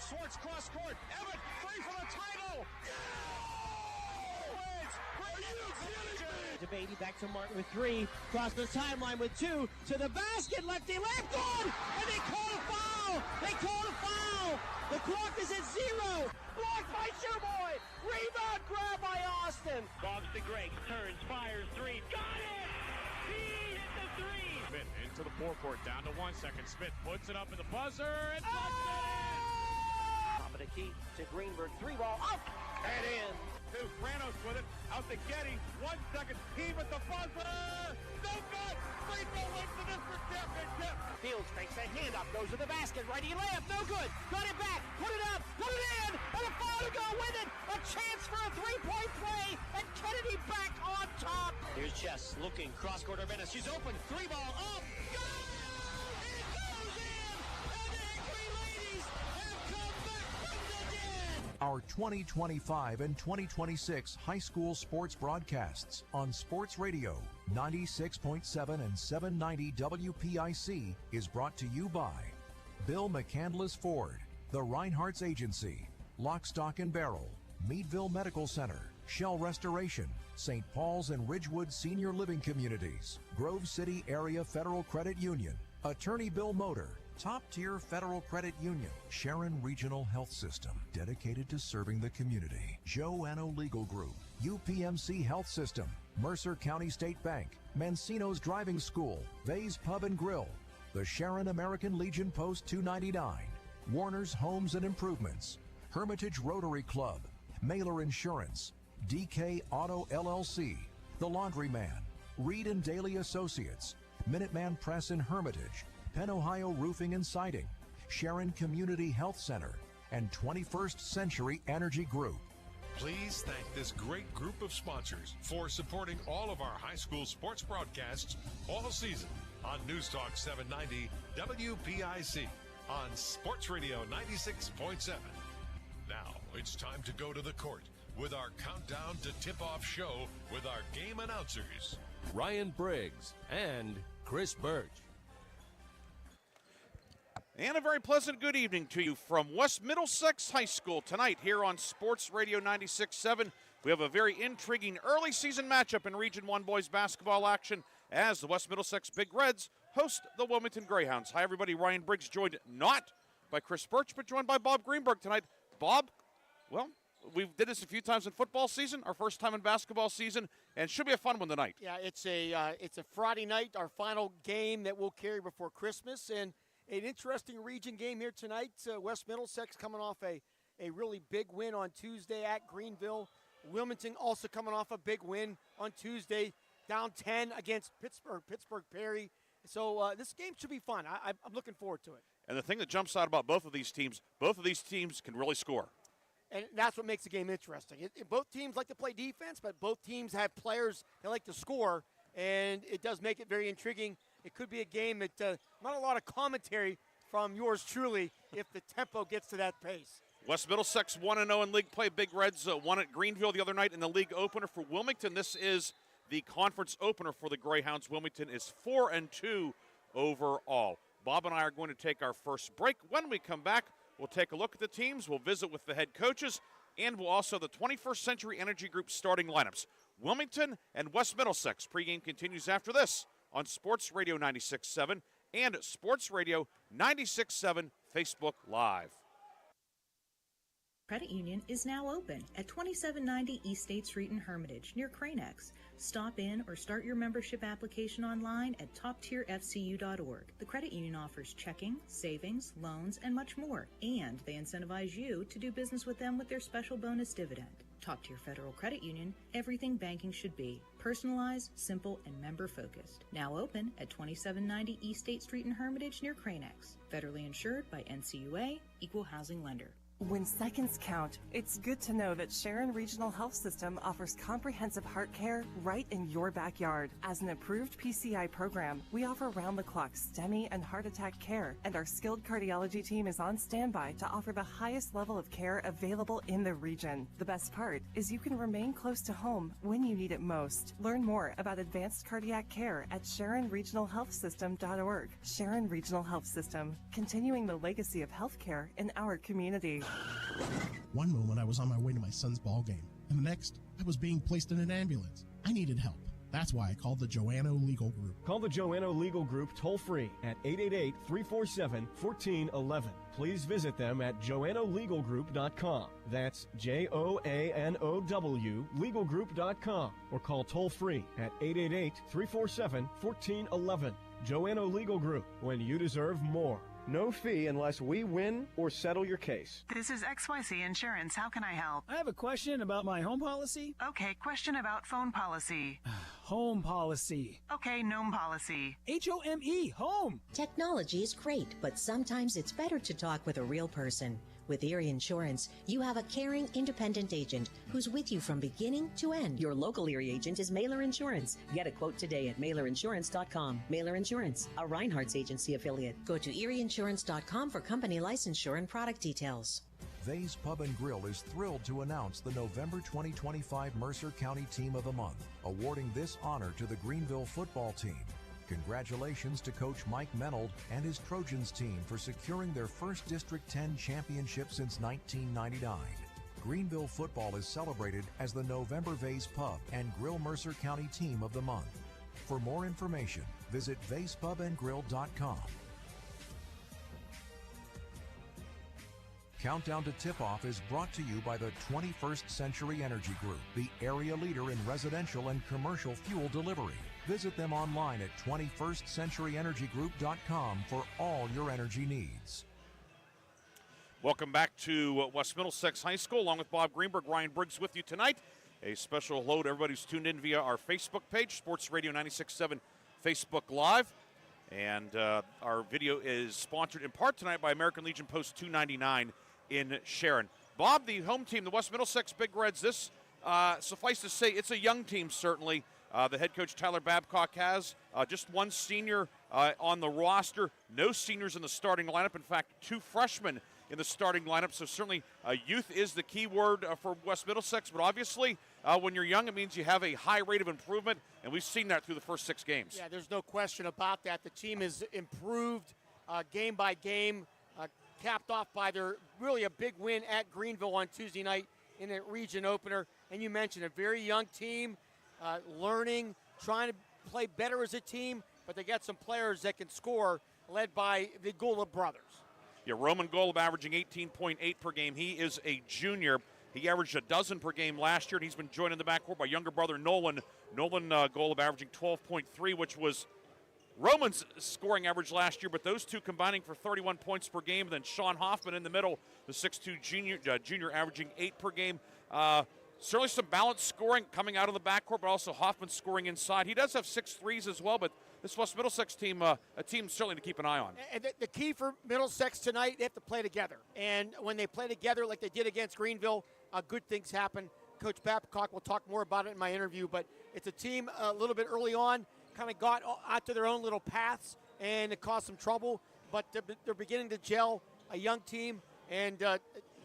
Swartz cross court. Everett free for the title. DeBady back to Martin with 3. Cross the timeline with 2. To the basket. Lefty left. Good. And they call a foul. They call a foul. The clock is at 0. Blocked by Shoeboy. Rebound grab by Austin. Bobs to Greg. Turns. Fires. 3. Got it. He hit the 3. Smith into the forecourt. Down to 1 second. Smith puts it up in the buzzer. And puts it in. Dominique to Greenburg. 3-ball up and in. To Franos with it, out to Getty, 1 second, heave at the buzzer, no good, free throw wins the district championship. Fields fakes a handoff, goes to the basket, righty layup, no good, got it back, put it up, put it in, and a foul to go with it, a chance for a 3-point play, and Kennedy back on top. Here's Chess looking, cross-court Venice, she's open, 3-ball up, go! It goes in, and the Hickory ladies have come back from the dead. Our 2025 and 2026 high school sports broadcasts on Sports Radio 96.7 and 790 WPIC is brought to you by Bill McCandless Ford, the Reinhardt's Agency, Lock, Stock and Barrel, Meadville Medical Center, Shell Restoration, St. Paul's and Ridgewood Senior Living Communities, Grove City Area Federal Credit Union, Attorney Bill Motor, Top-tier Federal Credit Union, Sharon Regional Health System, dedicated to serving the community, Joanno Legal Group, UPMC Health System, Mercer County State Bank, Mancino's Driving School, Vay's Pub and Grill, the Sharon American Legion Post 299, Warner's Homes and Improvements, Hermitage Rotary Club, Mailer Insurance, DK Auto LLC, The Laundryman, Reed and Daly Associates, Minuteman Press in Hermitage, Penn Ohio Roofing and Siding, Sharon Community Health Center, and 21st Century Energy Group. Please thank this great group of sponsors for supporting all of our high school sports broadcasts all season on News Talk 790 WPIC on Sports Radio 96.7. Now it's time to go to the court with our countdown to tip-off show with our game announcers, Ryan Briggs and Chris Birch. And a very pleasant good evening to you from West Middlesex High School tonight here on Sports Radio 96.7. We have a very intriguing early season matchup in Region 1 boys basketball action as the West Middlesex Big Reds host the Wilmington Greyhounds. Hi everybody, Ryan Briggs joined not by Chris Birch but joined by Bob Greenburg tonight. Bob, well, we did this a few times in football season, our first time in basketball season, and should be a fun one tonight. Yeah, it's a Friday night, our final game that we'll carry before Christmas, and an interesting region game here tonight. West Middlesex coming off a really big win on Tuesday at Greenville. Wilmington also coming off a big win on Tuesday, down 10 against Pittsburgh Perry. So this game should be fun. I'm looking forward to it. And the thing that jumps out about both of these teams can really score. And that's what makes the game interesting. Both teams like to play defense, but both teams have players that like to score, and it does make it very intriguing. It could be a game that not a lot of commentary from yours truly if the tempo gets to that pace. West Middlesex 1-0 in league play. Big Reds won at Greenville the other night in the league opener for Wilmington. This is the conference opener for the Greyhounds. Wilmington is 4-2 overall. Bob and I are going to take our first break. When we come back, we'll take a look at the teams. We'll visit with the head coaches, and we'll also the 21st Century Energy Group starting lineups. Wilmington and West Middlesex. Pregame continues after this on Sports Radio 96.7 and Sports Radio 96.7 Facebook Live. Credit Union is now open at 2790 East State Street in Hermitage near Cranex. Stop in or start your membership application online at toptierfcu.org. The credit union offers checking, savings, loans, and much more, and they incentivize you to do business with them with their special bonus dividend. Top Tier Federal Credit Union, everything banking should be. Personalized, simple, and member-focused. Now open at 2790 East State Street in Hermitage near Cranex. Federally insured by NCUA, Equal Housing Lender. When seconds count, it's good to know that Sharon Regional Health System offers comprehensive heart care right in your backyard. As an approved PCI program, we offer round-the-clock STEMI and heart attack care, and our skilled cardiology team is on standby to offer the highest level of care available in the region. The best part is you can remain close to home when you need it most. Learn more about advanced cardiac care at SharonRegionalHealthSystem.org. Sharon Regional Health System, continuing the legacy of healthcare in our community. One moment I was on my way to my son's ball game, and the next I was being placed in an ambulance. I needed help. That's why I called the Joanno Legal Group. Call the Joanno Legal Group toll-free at 888-347-1411. Please visit them at joannolegalgroup.com. That's Joanow legalgroup.com, or call toll-free at 888-347-1411. Joanno Legal Group, when you deserve more. No fee unless we win or settle your case. This is XYZ Insurance. How can I help? I have a question about my home policy. Okay, question about phone policy. Home policy. Okay, gnome policy. HOME, home. Technology is great, but sometimes it's better to talk with a real person. With Erie Insurance, you have a caring, independent agent who's with you from beginning to end. Your local Erie agent is Mailer Insurance. Get a quote today at mailerinsurance.com. Mailer Insurance, a Reinhardt's agency affiliate. Go to erieinsurance.com for company licensure and product details. Vay's Pub and Grill is thrilled to announce the November 2025 Mercer County Team of the Month, awarding this honor to the Greenville football team. Congratulations to Coach Mike Menold and his Trojans team for securing their first District 10 championship since 1999. Greenville football is celebrated as the November Vay's Pub and Grill Mercer County Team of the Month. For more information, visit Vay'sPubAndGrill.com. Countdown to Tip-Off is brought to you by the 21st Century Energy Group, the area leader in residential and commercial fuel delivery. Visit them online at 21stcenturyenergygroup.com for all your energy needs. Welcome back to West Middlesex High School, along with Bob Greenburg, Ryan Briggs with you tonight. A special hello to everybody who's tuned in via our Facebook page, Sports Radio 96.7 Facebook Live. And our video is sponsored in part tonight by American Legion Post 299 in Sharon. Bob, the home team, the West Middlesex Big Reds, this, suffice to say, it's a young team, certainly. The head coach, Tyler Babcock, has just one senior on the roster, no seniors in the starting lineup. In fact, two freshmen in the starting lineup. So certainly youth is the key word for West Middlesex. But obviously, when you're young, it means you have a high rate of improvement. And we've seen that through the first 6 games. Yeah, there's no question about that. The team has improved game by game, capped off by their really a big win at Greenville on Tuesday night in a region opener. And you mentioned a very young team. Learning, trying to play better as a team, but they got some players that can score, led by the Golub brothers. Yeah, Roman Golub averaging 18.8 per game. He is a junior. He averaged a dozen per game last year, and he's been joined in the backcourt by younger brother Nolan. Nolan Golub averaging 12.3, which was Roman's scoring average last year, but those two combining for 31 points per game. And then Sean Hoffman in the middle, the 6'2 junior averaging 8 per game. Certainly some balanced scoring coming out of the backcourt, but also Hoffman scoring inside. He does have 6 threes as well, but this West Middlesex team, a team certainly to keep an eye on. And the key for Middlesex tonight, they have to play together. And when they play together like they did against Greenville, good things happen. Coach Babcock will talk more about it in my interview, but it's a team a little bit early on, kind of got out to their own little paths, and it caused some trouble, but they're beginning to gel, a young team, and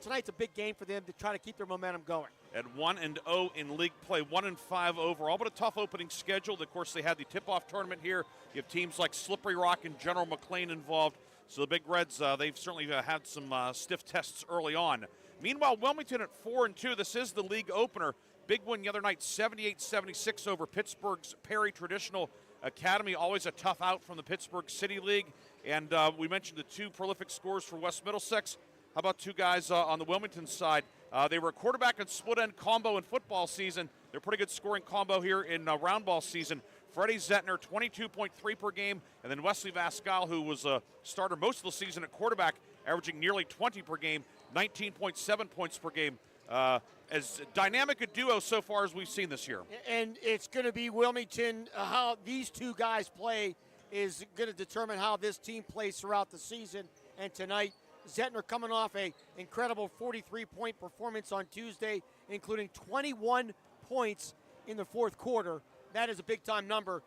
tonight's a big game for them to try to keep their momentum going. At 1-0 in league play, 1-5 overall, but a tough opening schedule. Of course, they had the tip-off tournament here. You have teams like Slippery Rock and General McLean involved. So the Big Reds, they've certainly had some stiff tests early on. Meanwhile, Wilmington at 4-2. This is the league opener. Big win the other night, 78-76 over Pittsburgh's Perry Traditional Academy. Always a tough out from the Pittsburgh City League. And we mentioned the two prolific scorers for West Middlesex. How about two guys on the Wilmington side? They were a quarterback and split-end combo in football season. They're a pretty good scoring combo here in round ball season. Freddie Zettner, 22.3 per game, and then Wesley Vascal, who was a starter most of the season at quarterback, averaging nearly 20 per game, 19.7 points per game. As dynamic a duo so far as we've seen this year. And it's going to be Wilmington. How these two guys play is going to determine how this team plays throughout the season. And tonight, Zettner coming off a incredible 43-point performance on Tuesday, including 21 points in the fourth quarter. That is a big-time number.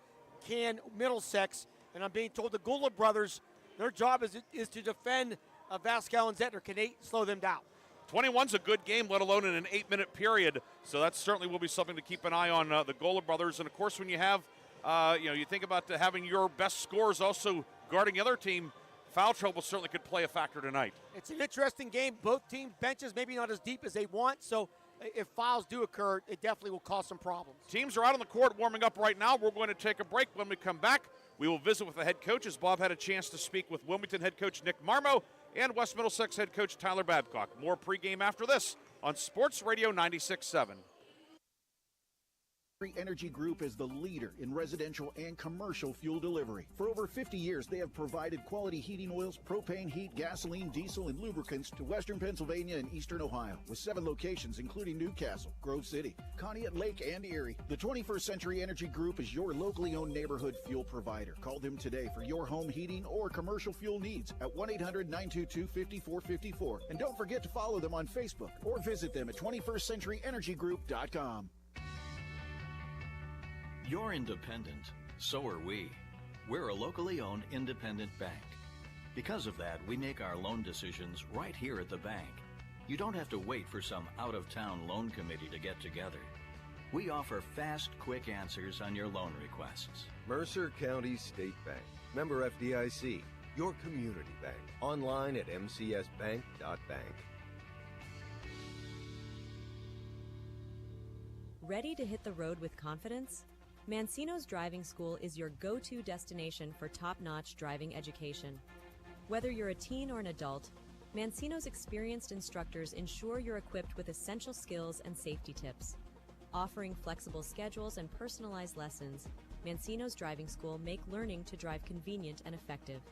Can Middlesex, and I'm being told the Gula brothers, their job is to defend Vascal and Zettner. Can they slow them down? 21's a good game, let alone in an 8-minute period. So that certainly will be something to keep an eye on, the Gola brothers. And, of course, when you have, you think about having your best scorers also guarding the other team, foul trouble certainly could play a factor tonight. It's an interesting game. Both teams' benches maybe not as deep as they want, so if fouls do occur, it definitely will cause some problems. Teams are out on the court warming up right now. We're going to take a break. When we come back, we will visit with the head coaches. Bob had a chance to speak with Wilmington head coach Nick Marmo and West Middlesex head coach Tyler Babcock. More pregame after this on Sports Radio 96.7. Energy Group is the leader in residential and commercial fuel delivery. For over 50 years, they have provided quality heating oils, propane, heat, gasoline, diesel, and lubricants to western Pennsylvania and eastern Ohio, with 7 locations including Newcastle, Grove City, Conneaut Lake, and Erie. The 21st Century Energy Group is your locally owned neighborhood fuel provider. Call them today for your home heating or commercial fuel needs at 1-800-922-5454. And don't forget to follow them on Facebook or visit them at 21stcenturyenergygroup.com. You're independent. So are we. We're a locally owned independent bank. Because of that, we make our loan decisions right here at the bank. You don't have to wait for some out-of-town loan committee to get together. We offer fast, quick answers on your loan requests. Mercer County State Bank. Member FDIC. Your community bank. Online at mcsbank.bank. Ready to hit the road with confidence? Mancino's Driving School is your go-to destination for top-notch driving education. Whether you're a teen or an adult, Mancino's experienced instructors ensure you're equipped with essential skills and safety tips. Offering flexible schedules and personalized lessons, Mancino's Driving School make learning to drive convenient and effective.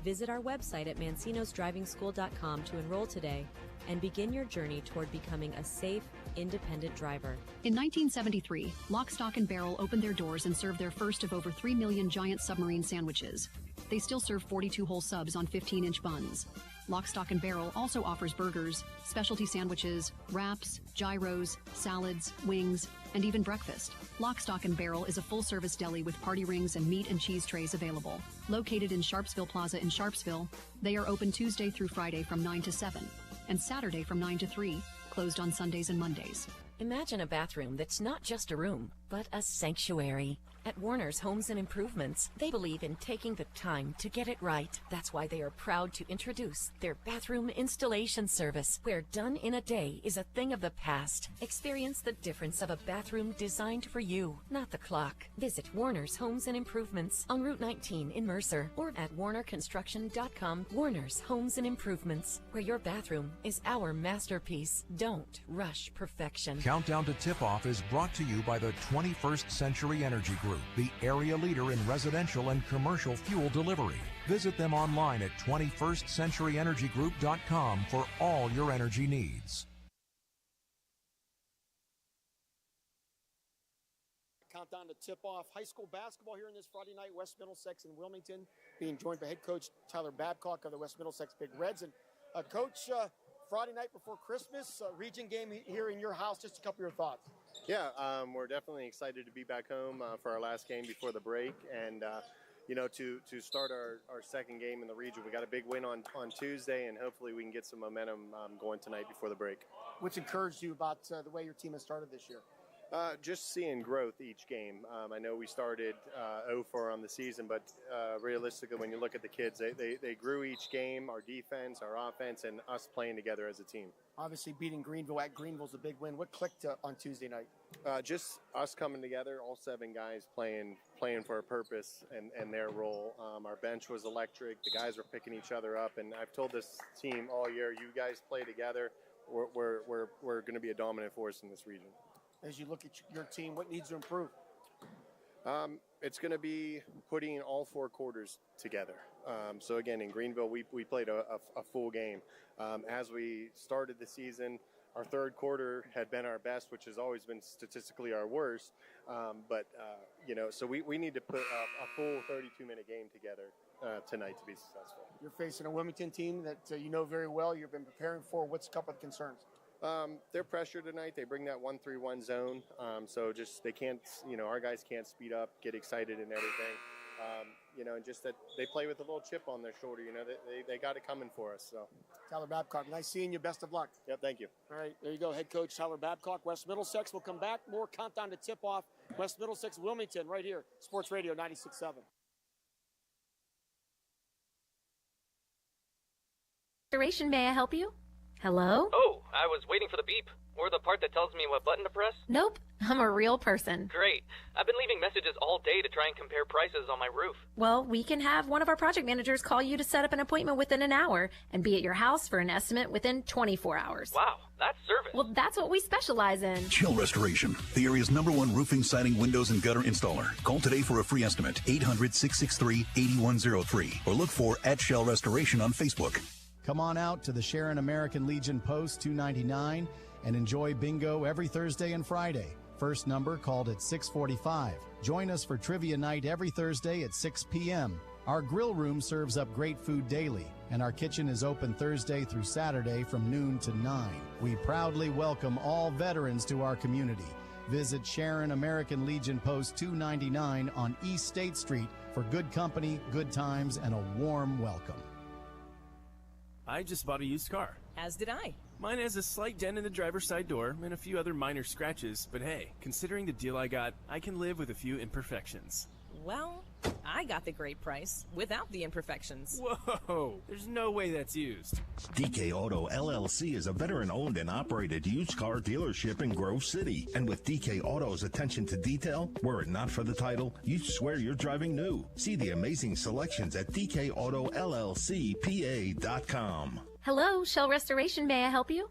Visit our website at mancinosdrivingschool.com to enroll today and begin your journey toward becoming a safe, independent driver. In 1973, Lock, Stock, and Barrel opened their doors and served their first of over 3 million giant submarine sandwiches. They still serve 42 whole subs on 15-inch buns. Lock, Stock, and Barrel also offers burgers, specialty sandwiches, wraps, gyros, salads, wings, and even breakfast. Lock, Stock, and Barrel is a full-service deli with party rings and meat and cheese trays available. Located in Sharpsville Plaza in Sharpsville, they are open Tuesday through Friday from 9 to 7 and Saturday from 9 to 3, closed on Sundays and Mondays. Imagine a bathroom that's not just a room, but a sanctuary. At Warner's Homes and Improvements, they believe in taking the time to get it right. That's why they are proud to introduce their bathroom installation service, where done in a day is a thing of the past. Experience the difference of a bathroom designed for you, not the clock. Visit Warner's Homes and Improvements on Route 19 in Mercer or at warnerconstruction.com. Warner's Homes and Improvements, where your bathroom is our masterpiece. Don't rush perfection. Countdown to Tip-Off is brought to you by the 21st Century Energy Group, the area leader in residential and commercial fuel delivery. Visit them online at 21stcenturyenergygroup.com for all your energy needs. Countdown to tip-off high school basketball here in this Friday night. West Middlesex and Wilmington, being joined by head coach Tyler Babcock of the West Middlesex Big Reds. And Coach, Friday night before Christmas, region game here in your house. Just a couple of your thoughts. Yeah, we're definitely excited to be back home for our last game before the break, and to start our second game in the region. We got a big win on Tuesday, and hopefully we can get some momentum going tonight before the break. What's encouraged you about the way your team has started this year? Just seeing growth each game. I know we started 0-4 on the season, but realistically, when you look at the kids, they grew each game, our defense, our offense, and us playing together as a team. Obviously, beating Greenville at Greenville is a big win. What clicked on Tuesday night? Just us coming together, all 7 guys playing for a purpose and their role. Our bench was electric. The guys were picking each other up, and I've told this team all year, you guys play together. We're going to be a dominant force in this region. As you look at your team, what needs to improve? It's going to be putting all 4 quarters together. So again, in Greenville, we played a full game. As we started the season, our third quarter had been our best, which has always been statistically our worst. So we need to put a full 32-minute game together tonight to be successful. You're facing a Wilmington team that you know very well. You've been preparing for. What's a couple of concerns? They're pressured tonight. They bring that 1-3-1 zone. So just they can't, our guys can't speed up, get excited and everything. And just that they play with a little chip on their shoulder. They got it coming for us. So, Tyler Babcock, nice seeing you. Best of luck. Yep, thank you. All right, there you go. Head coach Tyler Babcock, West Middlesex. We'll come back. More countdown to tip off. West Middlesex, Wilmington, right here. Sports Radio 96.7. Restoration, may I help you? Hello? Oh, I was waiting for the beep. Or the part that tells me what button to press. Nope, I'm a real person. Great. I've been leaving messages all day to try and compare prices on my roof. Well, we can have one of our project managers call you to set up an appointment within an hour and be at your house for an estimate within 24 hours. Wow, that's service. Well, that's what we specialize in. Chill Restoration, the area's #1 roofing, siding, windows, and gutter installer. Call today for a free estimate, 800-663-8103, or look for @Shell Restoration on Facebook. Come on out to the Sharon American Legion Post 299 and enjoy bingo every Thursday and Friday. First number called at 6:45. Join us for trivia night every Thursday at 6 p.m. Our grill room serves up great food daily, and our kitchen is open Thursday through Saturday from noon to 9. We proudly welcome all veterans to our community. Visit Sharon American Legion Post 299 on East State Street for good company, good times, and a warm welcome. I just bought a used car. As did I. Mine has a slight dent in the driver's side door and a few other minor scratches, but hey, considering the deal I got, I can live with a few imperfections. Well, I got the great price without the imperfections. Whoa, there's no way that's used. DK Auto LLC is a veteran-owned and operated used car dealership in Grove City. And with DK Auto's attention to detail, were it not for the title, you'd swear you're driving new. See the amazing selections at DKAutoLLCPA.com. Hello, Shell Restoration, may I help you?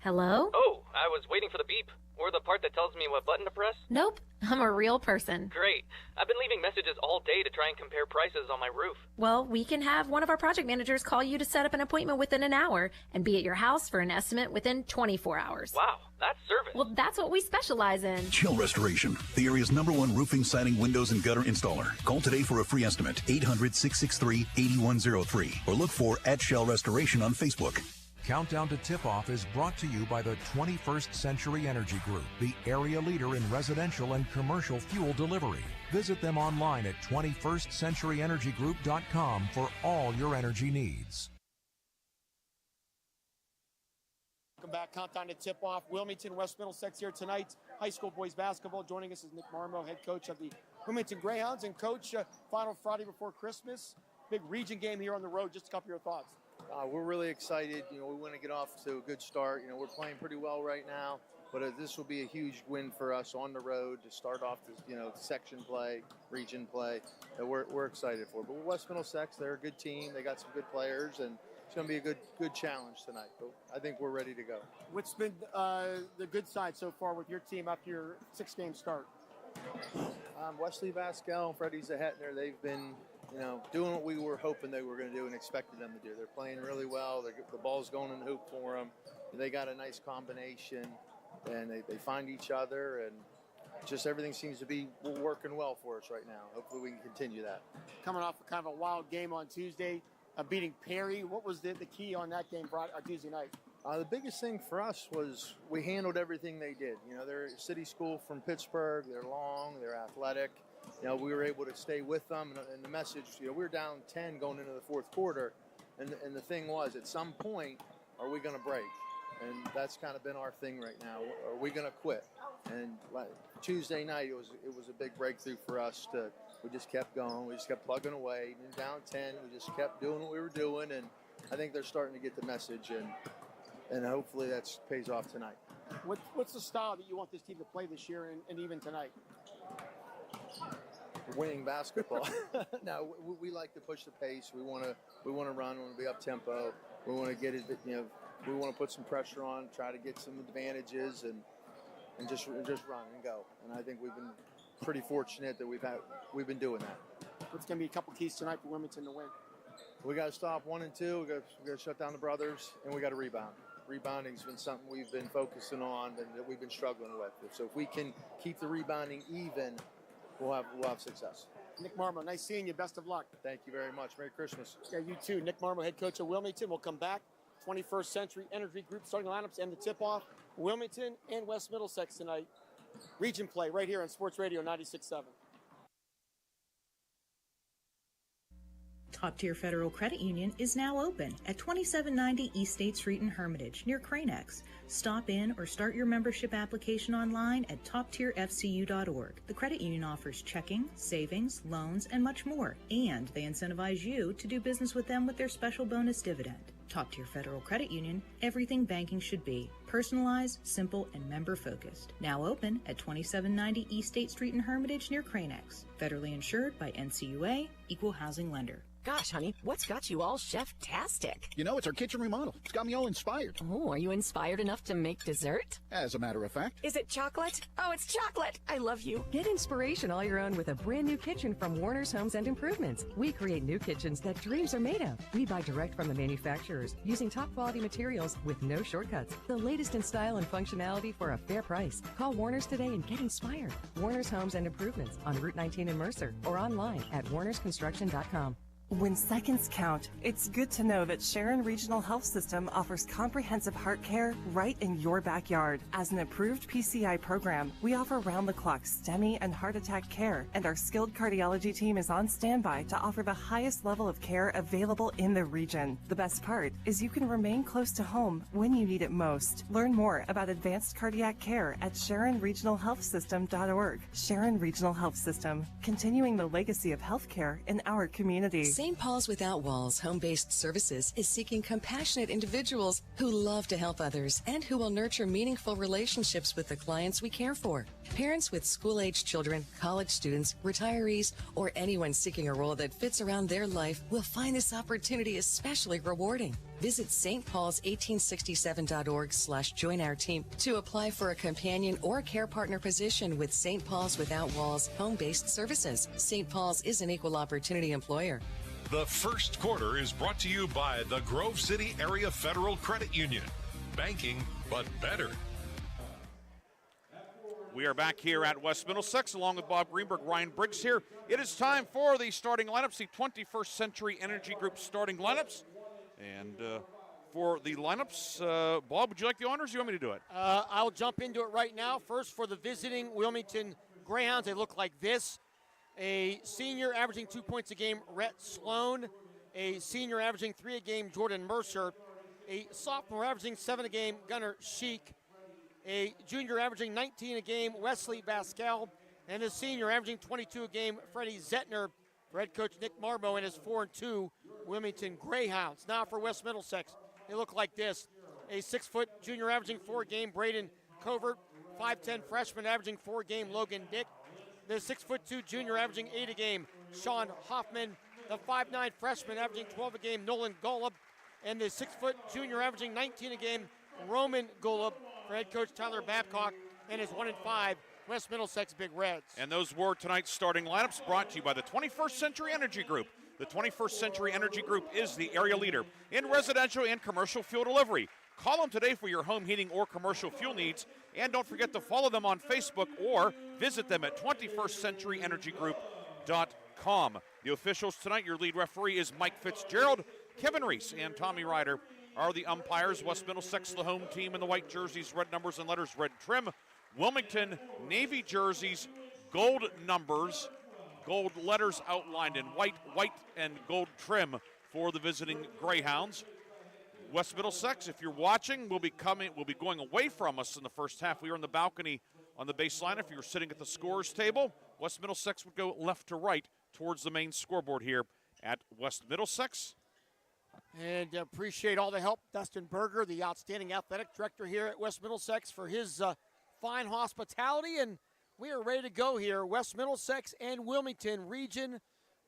Hello? Oh, I was waiting for the beep. Or the part that tells me what button to press. Nope, I'm a real person. Great. I've been leaving messages all day to try and compare prices on my roof. Well, we can have one of our project managers call you to set up an appointment within an hour and be at your house for an estimate within 24 hours. Wow, that's service. Well, that's what we specialize in. Chill Restoration, the area's #1 roofing, siding, windows, and gutter installer. Call today for a free estimate, 800-663-8103, or look for @Shell Restoration on Facebook. Countdown to Tip-Off is brought to you by the 21st Century Energy Group, the area leader in residential and commercial fuel delivery. Visit them online at 21stcenturyenergygroup.com for all your energy needs. Welcome back. Countdown to tip-off. Wilmington, West Middlesex here tonight. High school boys basketball. Joining us is Nick Marmo, head coach of the Wilmington Greyhounds. And Coach, final Friday before Christmas. Big region game here on the road. Just a couple of your thoughts. We're really excited. We want to get off to a good start. We're playing pretty well right now, but this will be a huge win for us on the road to start off this, section play, region play that we're excited for. But West Middlesex, they're a good team. They got some good players, and it's going to be a good challenge tonight. But I think we're ready to go. What's been the good side so far with your team after your 6-game start? Wesley Vasquel and Freddie Zahetner, they've been doing what we were hoping they were going to do and expected them to do. They're playing really well. The ball's going in the hoop for them. They got a nice combination, and they find each other, and just everything seems to be working well for us right now. Hopefully we can continue that. Coming off kind of a wild game on Tuesday, beating Perry. What was the key on that game Tuesday night? The biggest thing for us was we handled everything they did. They're a city school from Pittsburgh. They're long. They're athletic. We were able to stay with them, and the message, we were down 10 going into the fourth quarter, and the thing was, at some point, are we going to break? And that's kind of been our thing right now. Are we going to quit? And Tuesday night, it was a big breakthrough for us. We just kept going. We just kept plugging away. And down 10, we just kept doing what we were doing, and I think they're starting to get the message, and hopefully that pays off tonight. What's the style that you want this team to play this year and even tonight? Winning basketball. No, we like to push the pace. We want to run. We want to be up tempo. We want to get it. We want to put some pressure on, try to get some advantages, and just run and go. And I think we've been pretty fortunate that we've been doing that. What's going to be a couple keys tonight for Wilmington to win? We got to stop 1 and 2. We got to shut down the brothers, and we got to rebound. Rebounding's been something we've been focusing on and that we've been struggling with. So if we can keep the rebounding even, we'll have success. Nick Marmo, nice seeing you. Best of luck. Thank you very much. Merry Christmas. Yeah, you too. Nick Marmo, head coach of Wilmington. We'll come back. 21st Century Energy Group starting lineups and the tip-off. Wilmington and West Middlesex tonight. Region play right here on Sports Radio 96.7. Top Tier Federal Credit Union is now open at 2790 East State Street in Hermitage, near Cranex. Stop in or start your membership application online at toptierfcu.org. The credit union offers checking, savings, loans, and much more, and they incentivize you to do business with them with their special bonus dividend. Top Tier Federal Credit Union, everything banking should be. Personalized, simple, and member-focused. Now open at 2790 East State Street in Hermitage, near Cranex. Federally insured by NCUA, Equal Housing Lender. Gosh, honey, what's got you all chef-tastic? You know, it's our kitchen remodel. It's got me all inspired. Oh, are you inspired enough to make dessert? As a matter of fact. Is it chocolate? Oh, it's chocolate. I love you. Get inspiration all your own with a brand new kitchen from Warner's Homes and Improvements. We create new kitchens that dreams are made of. We buy direct from the manufacturers using top quality materials with no shortcuts. The latest in style and functionality for a fair price. Call Warner's today and get inspired. Warner's Homes and Improvements on Route 19 in Mercer or online at warnersconstruction.com. When seconds count, it's good to know that Sharon Regional Health System offers comprehensive heart care right in your backyard. As an approved PCI program, we offer round-the-clock STEMI and heart attack care, and our skilled cardiology team is on standby to offer the highest level of care available in the region. The best part is you can remain close to home when you need it most. Learn more about advanced cardiac care at SharonRegionalHealthSystem.org. Sharon Regional Health System, continuing the legacy of healthcare in our community. St. Paul's Without Walls Home-Based Services is seeking compassionate individuals who love to help others and who will nurture meaningful relationships with the clients we care for. Parents with school-aged children, college students, retirees, or anyone seeking a role that fits around their life will find this opportunity especially rewarding. Visit stpaul's1867.org/join our team to apply for a companion or care partner position with St. Paul's Without Walls Home-Based Services. St. Paul's is an equal opportunity employer. The first quarter is brought to you by the Grove City Area Federal Credit Union. Banking, but better. We are back here at West Middlesex along with Bob Greenburg, Ryan Briggs here. It is time for the starting lineups, the 21st Century Energy Group starting lineups. And for the lineups, Bob, would you like the honors? Or you want me to do it? I'll jump into it right now. First, for the visiting Wilmington Greyhounds, they look like this. A senior averaging 2 points a game, Rhett Sloan. A senior averaging 3 a game, Jordan Mercer. A sophomore averaging 7 a game, Gunnar Sheik. A junior averaging 19 a game, Wesley Vascal. And a senior averaging 22 a game, Freddie Zettner. For head coach Nick Marbo and his 4-2 Wilmington Greyhounds. Now for West Middlesex, they look like this. A 6-foot junior averaging 4 a game, Braden Covert. 5'10 freshman averaging 4 a game, Logan Dick. The 6'2" junior averaging 8 a game, Sean Hoffman. The 5'9 freshman averaging 12 a game, Nolan Golub. And the 6-foot junior averaging 19 a game, Roman Golub. For head coach Tyler Babcock and his 1-5 West Middlesex Big Reds. And those were tonight's starting lineups brought to you by the 21st Century Energy Group. The 21st Century Energy Group is the area leader in residential and commercial fuel delivery. Call them today for your home heating or commercial fuel needs. And don't forget to follow them on Facebook or visit them at 21stcenturyenergygroup.com. The officials tonight, your lead referee is Mike Fitzgerald. Kevin Reese and Tommy Ryder are the umpires. West Middlesex, the home team in the white jerseys, red numbers and letters, red trim. Wilmington, navy jerseys, gold numbers, gold letters outlined in white and gold trim for the visiting Greyhounds. West Middlesex, if you're watching, will be going away from us in the first half. We are in the balcony on the baseline. If you're sitting at the scorers table, West Middlesex would go left to right towards the main scoreboard here at West Middlesex. And appreciate all the help, Dustin Berger, the outstanding athletic director here at West Middlesex, for his fine hospitality. And we are ready to go here. West Middlesex and Wilmington, Region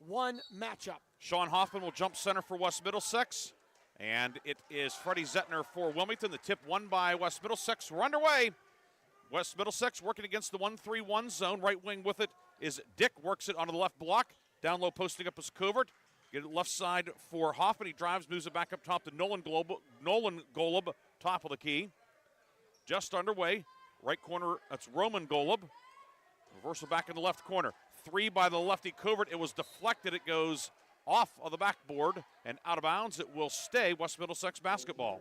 1 matchup. Sean Hoffman will jump center for West Middlesex. And it is Freddie Zettner for Wilmington. The tip won by West Middlesex. We're underway. West Middlesex working against the 1-3-1 zone. Right wing with it is Dick. Works it onto the left block. Down low posting up is Covert. Get it left side for Hoffman. He drives, moves it back up top to Nolan Golub, top of the key. Just underway. Right corner, that's Roman Golub. Reversal back in the left corner. three by the lefty Covert. It was deflected. It goes off of the backboard and out of bounds. It will stay West Middlesex basketball.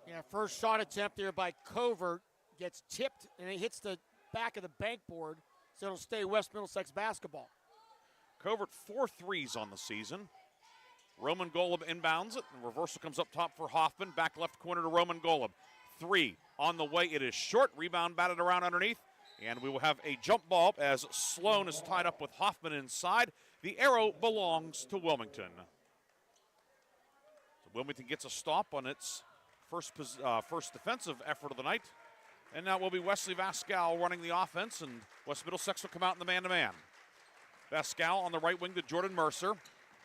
Yeah, first shot attempt there by Covert gets tipped, and it hits the back of the bank board, so it'll stay West Middlesex basketball. Covert 4 threes on the season. Roman Golub inbounds it, and reversal comes up top for Hoffman. Back left corner to Roman Golub. Three on the way. It is short. Rebound batted around underneath, and we will have a jump ball as Sloan is tied up with Hoffman inside. The arrow belongs to Wilmington. So Wilmington gets a stop on its first defensive effort of the night. And now will be Wesley Vascal running the offense, and West Middlesex will come out in the man-to-man. Vascal on the right wing to Jordan Mercer.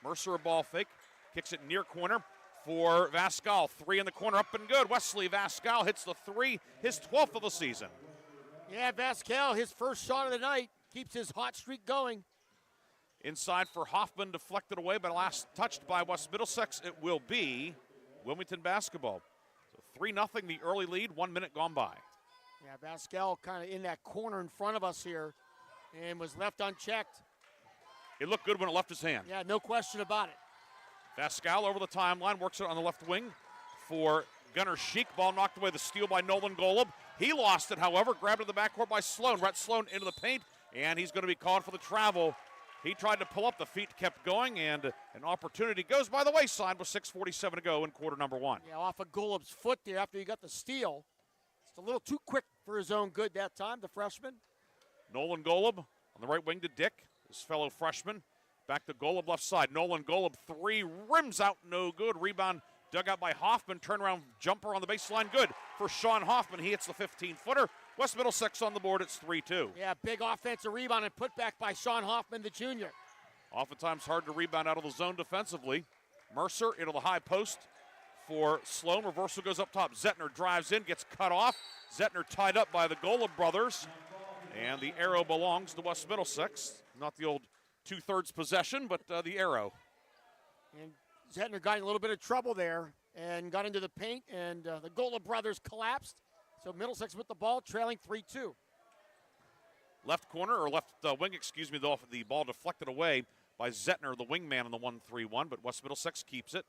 Mercer a ball fake, kicks it near corner for Vascal. Three in the corner, up and good. Wesley Vascal hits the three, his 12th of the season. Yeah, Vascal, his first shot of the night, keeps his hot streak going. Inside for Hoffman, deflected away, but last touched by West Middlesex. It will be Wilmington basketball. So 3-0, the early lead, 1 minute gone by. Yeah, Vascal kind of in that corner in front of us here and was left unchecked. It looked good when it left his hand. Yeah, no question about it. Vascal over the timeline, works it on the left wing for Gunnar Sheik. Ball knocked away, the steal by Nolan Golub. He lost it, however, grabbed it in the backcourt by Sloan. Rhett Sloan into the paint, and he's going to be called for the travel. He tried to pull up, the feet kept going, and an opportunity goes by the wayside with 6:47 to go in quarter number one. Yeah, off of Golub's foot there after he got the steal. It's a little too quick for his own good that time, the freshman. Nolan Golub on the right wing to Dick, his fellow freshman. Back to Golub left side. Nolan Golub, three, rims out, no good. Rebound dug out by Hoffman. Turnaround jumper on the baseline, good for Sean Hoffman. He hits the 15-footer. West Middlesex on the board, it's 3-2. Yeah, big offensive rebound and put back by Sean Hoffman, the junior. Oftentimes hard to rebound out of the zone defensively. Mercer into the high post for Sloan. Reversal goes up top. Zettner drives in, gets cut off. Zettner tied up by the Golub brothers. And the arrow belongs to West Middlesex. Not the old two-thirds possession, but the arrow. And Zettner got in a little bit of trouble there and got into the paint, and the Golub brothers collapsed. So Middlesex with the ball, trailing 3-2. Left corner, or left wing, excuse me, the ball deflected away by Zettner, the wingman in the 1-3-1, but West Middlesex keeps it.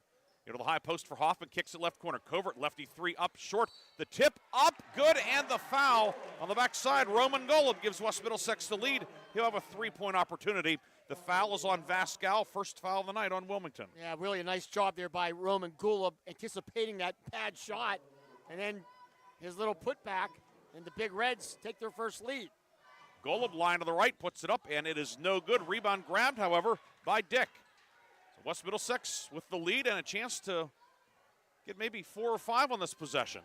Into the high post for Hoffman, kicks it left corner. Covert, lefty three, up short. The tip, up, good, and the foul on the backside. Roman Golub gives West Middlesex the lead. He'll have a three-point opportunity. The foul is on Vascal, first foul of the night on Wilmington. Yeah, really a nice job there by Roman Golub, anticipating that pad shot, and then his little putback, and the Big Reds take their first lead. Golub line to the right, puts it up, and it is no good. Rebound grabbed, however, by Dick. So West Middlesex with the lead and a chance to get maybe 4 or 5 on this possession.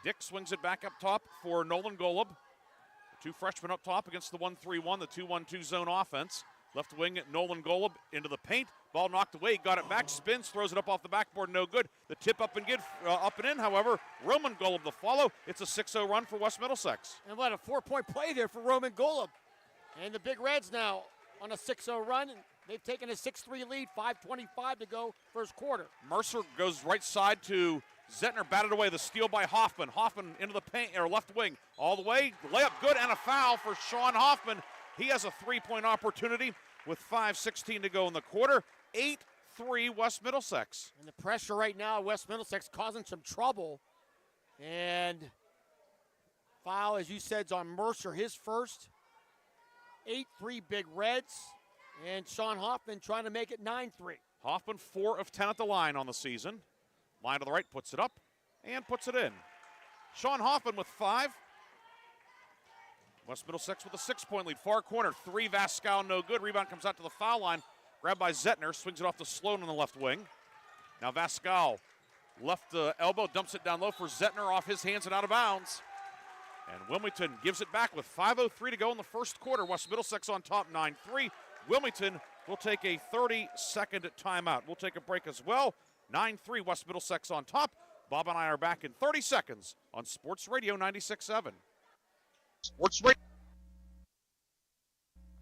Dick swings it back up top for Nolan Golub. The two freshmen up top against the 1-3-1, the 2-1-2 zone offense. Left wing at Nolan Golub into the paint. Ball knocked away, got it back, spins, throws it up off the backboard, no good. The tip up and in, however, Roman Golub the follow. It's a 6-0 run for West Middlesex. And what a 4-point play there for Roman Golub. And the Big Reds now on a 6-0 run, and they've taken a 6-3 lead, 5:25 to go first quarter. Mercer goes right side to Zettner, batted away, the steal by Hoffman. Hoffman into the paint, or left wing, all the way, layup good, and a foul for Sean Hoffman. He has a three-point opportunity with 5:16 to go in the quarter. 8-3 West Middlesex. And the pressure right now, West Middlesex causing some trouble. And foul, as you said, is on Mercer, his first. 8-3 Big Reds. And Sean Hoffman trying to make it 9-3. Hoffman 4 of 10 at the line on the season. Line to the right, puts it up, and puts it in. Sean Hoffman with 5. West Middlesex with a 6-point lead. Far corner, 3, Vascal, no good. Rebound comes out to the foul line. Grabbed by Zettner, swings it off to Sloan on the left wing. Now Vascal, left elbow, dumps it down low for Zettner, off his hands and out of bounds. And Wilmington gives it back with 5:03 to go in the first quarter. West Middlesex on top, 9-3. Wilmington will take a 30-second timeout. We'll take a break as well. 9-3, West Middlesex on top. Bob and I are back in 30 seconds on Sports Radio 96.7. Sports Radio.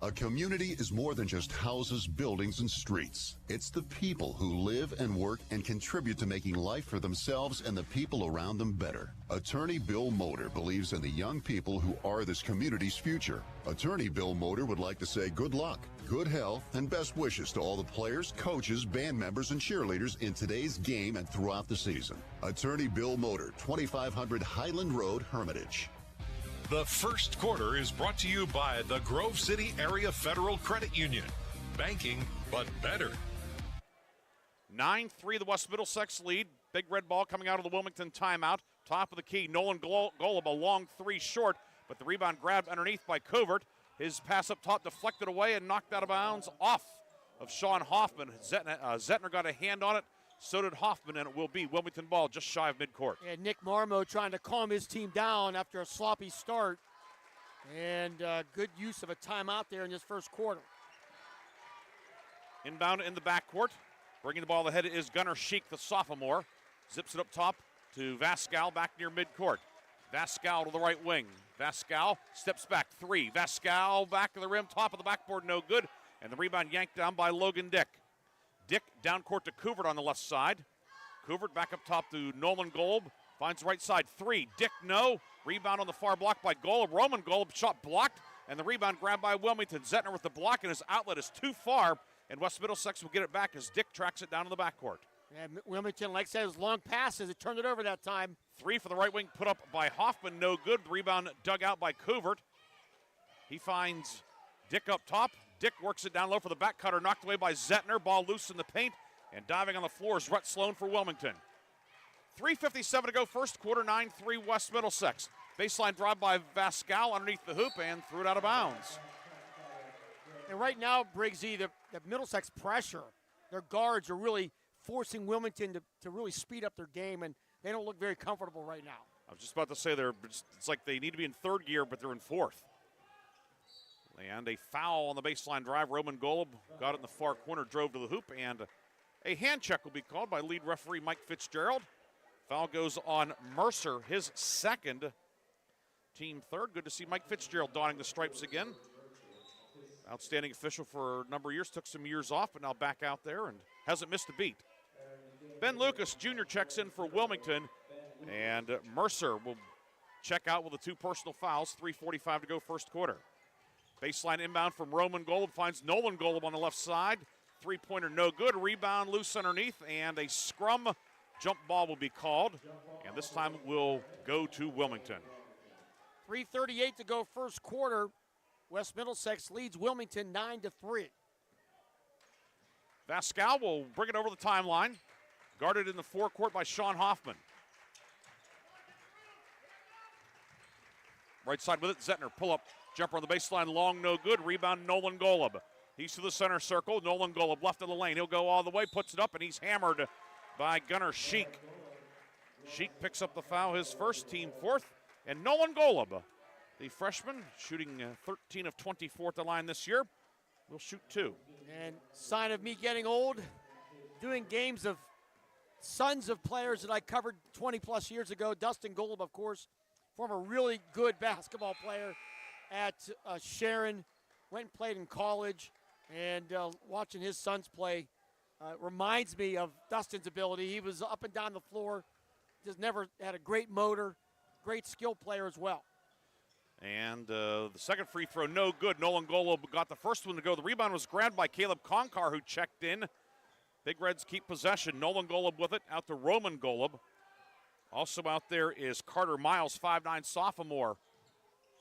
A community is more than just houses, buildings, and streets. It's the people who live and work and contribute to making life for themselves and the people around them better. Attorney Bill Motor believes in the young people who are this community's future. Attorney Bill Motor would like to say good luck, good health, and best wishes to all the players, coaches, band members, and cheerleaders in today's game and throughout the season. Attorney Bill Motor, 2500 Highland Road, Hermitage. The first quarter is brought to you by the Grove City Area Federal Credit Union. Banking, but better. 9-3 the West Middlesex lead. Big red ball coming out of the Wilmington timeout. Top of the key, Nolan Golub, a long three short, but the rebound grabbed underneath by Covert. His pass up top deflected away and knocked out of bounds off of Sean Hoffman. Zettner got a hand on it. So did Hoffman, and it will be Wilmington ball just shy of midcourt. And Nick Marmo trying to calm his team down after a sloppy start. And good use of a timeout there in this first quarter. Inbound in the backcourt. Bringing the ball ahead is Gunnar Sheik, the sophomore. Zips it up top to Vascal back near midcourt. Vascal to the right wing. Vascal steps back, three. Vascal back to the rim, top of the backboard, no good. And the rebound yanked down by Logan Dick. Dick down court to Couvert on the left side. Couvert back up top to Nolan Golub. Finds the right side, three. Dick, no. Rebound on the far block by Golub. Roman Golub, shot blocked. And the rebound grabbed by Wilmington. Zettner with the block, and his outlet is too far. And West Middlesex will get it back as Dick tracks it down to the backcourt. And Wilmington, like I said, his long passes. It turned it over that time. Three for the right wing, put up by Hoffman, no good. The rebound dug out by Couvert. He finds Dick up top. Dick works it down low for the back cutter, knocked away by Zettner. Ball loose in the paint, and diving on the floor is Rhett Sloan for Wilmington. 3:57 to go, first quarter, 9-3 West Middlesex. Baseline drive by Vascal underneath the hoop and threw it out of bounds. And right now, Briggsy, the Middlesex pressure, their guards are really forcing Wilmington to really speed up their game, and they don't look very comfortable right now. I was just about to say it's like they need to be in third gear, but they're in fourth. And a foul on the baseline drive. Roman Golub got it in the far corner, drove to the hoop, and a hand check will be called by lead referee Mike Fitzgerald. Foul goes on Mercer, his second, team third. Good to see Mike Fitzgerald donning the stripes again. Outstanding official for a number of years, took some years off, but now back out there and hasn't missed a beat. Ben Lucas Jr. checks in for Wilmington, and Mercer will check out with the two personal fouls. 3:45 to go, first quarter. Baseline inbound from Roman Golub, finds Nolan Golub on the left side. Three-pointer no good, rebound loose underneath, and a scrum jump ball will be called, and this time will go to Wilmington. 3:38 to go, first quarter. West Middlesex leads Wilmington 9-3. Vascal will bring it over the timeline, guarded in the forecourt by Sean Hoffman. Right side with it, Zettner, pull up. Jumper on the baseline, long, no good. Rebound, Nolan Golub. He's to the center circle. Nolan Golub left of the lane. He'll go all the way, puts it up, and he's hammered by Gunnar Sheik. Sheik picks up the foul, his first, team fourth. And Nolan Golub, the freshman, shooting 13 of 24 at the line this year, will shoot two. And sign of me getting old, doing games of sons of players that I covered 20-plus years ago. Dustin Golub, of course, former really good basketball player at Sharon, went and played in college, and watching his sons play reminds me of Dustin's ability. He was up and down the floor, just never had a great motor, great skill player as well. And the second free throw, no good. Nolan Golub got the first one to go. The rebound was grabbed by Caleb Conkar, who checked in. Big Reds keep possession. Nolan Golub with it, out to Roman Golub. Also out there is Carter Miles, 5'9" sophomore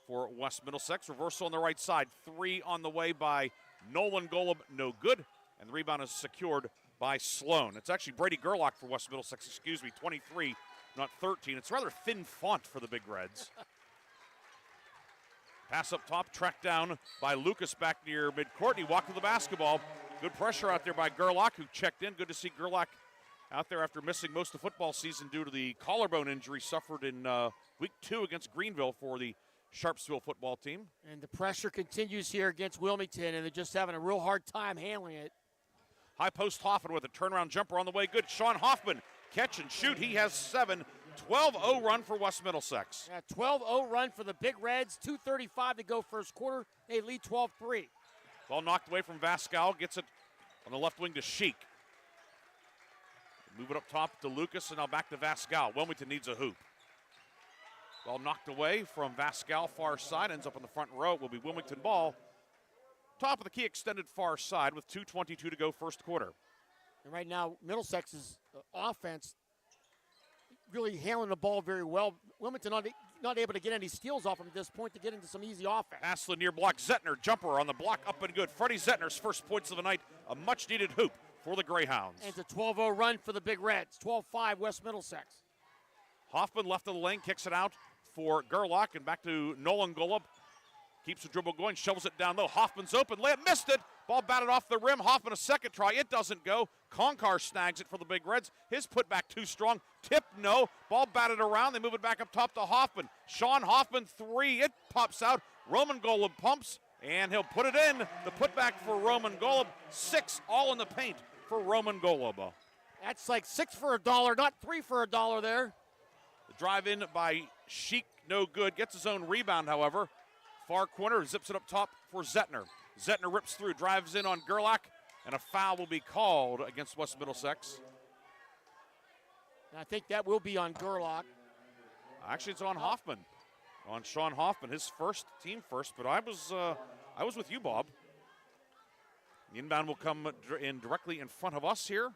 for West Middlesex. Reversal on the right side. Three on the way by Nolan Golub, no good. And the rebound is secured by Sloan. It's actually Brady Gerlach for West Middlesex, 23, not 13. It's rather thin font for the Big Reds. Pass up top, tracked down by Lucas back near midcourt. He walked to the basketball. Good pressure out there by Gerlach, who checked in. Good to see Gerlach out there after missing most of the football season due to the collarbone injury suffered in week 2 against Greenville for the Sharpsville football team. And the pressure continues here against Wilmington, and they're just having a real hard time handling it. High post Hoffman with a turnaround jumper on the way. Good. Sean Hoffman, catch and shoot. He has 7. 12-0 run for West Middlesex. Yeah, 12-0 run for the Big Reds. 2:35 to go first quarter. They lead 12-3. Ball knocked away from Vascal. Gets it on the left wing to Sheik. Move it up top to Lucas, and now back to Vascal. Wilmington needs a hoop. Ball knocked away from Vascal, far side, ends up in the front row. It will be Wilmington ball. Top of the key, extended far side with 2:22 to go first quarter. And right now, Middlesex's offense really handling the ball very well. Wilmington not able to get any steals off him at this point to get into some easy offense. Pass to the near block. Zettner, jumper on the block, up and good. Freddie Zettner's first points of the night. A much-needed hoop for the Greyhounds. And it's a 12-0 run for the Big Reds. 12-5 West Middlesex. Hoffman left of the lane, kicks it out for Gerlach, and back to Nolan Golub. Keeps the dribble going, shovels it down low. Hoffman's open, layup missed it. Ball batted off the rim. Hoffman a second try. It doesn't go. Conkar snags it for the Big Reds. His putback too strong. Tip, no. Ball batted around. They move it back up top to Hoffman. Sean Hoffman, three. It pops out. Roman Golub pumps, and he'll put it in. The putback for Roman Golub. 6 all in the paint for Roman Golub. That's like 6 for $1, not 3 for $1 there. The drive in by Sheik, no good. Gets his own rebound, however. Far corner, zips it up top for Zettner. Zettner rips through, drives in on Gerlach, and a foul will be called against West Middlesex. And I think that will be on Gerlach. Actually, it's on Hoffman, on Sean Hoffman, his first, team first, but I was with you, Bob. The inbound will come in directly in front of us here.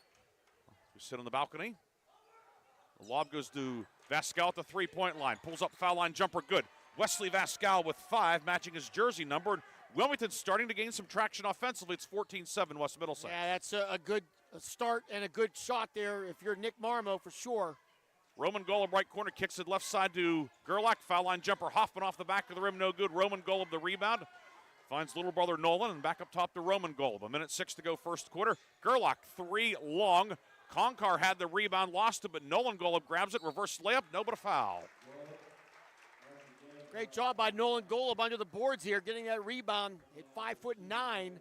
We sit on the balcony. The lob goes to Vascal at the three-point line. Pulls up the foul line jumper, good. Wesley Vascal with 5, matching his jersey number. Wilmington's starting to gain some traction offensively. It's 14-7 West Middlesex. Yeah, that's a good start and a good shot there if you're Nick Marmo for sure. Roman Golub right corner, kicks it left side to Gerlach. Foul line jumper, Hoffman off the back of the rim, no good. Roman Golub the rebound. Finds little brother Nolan, and back up top to Roman Golub. 1:06 to go first quarter. Gerlach, 3 long. Conkar had the rebound, lost it, but Nolan Golub grabs it. Reverse layup, no but a foul. Great job by Nolan Golub under the boards here, getting that rebound at 5'9".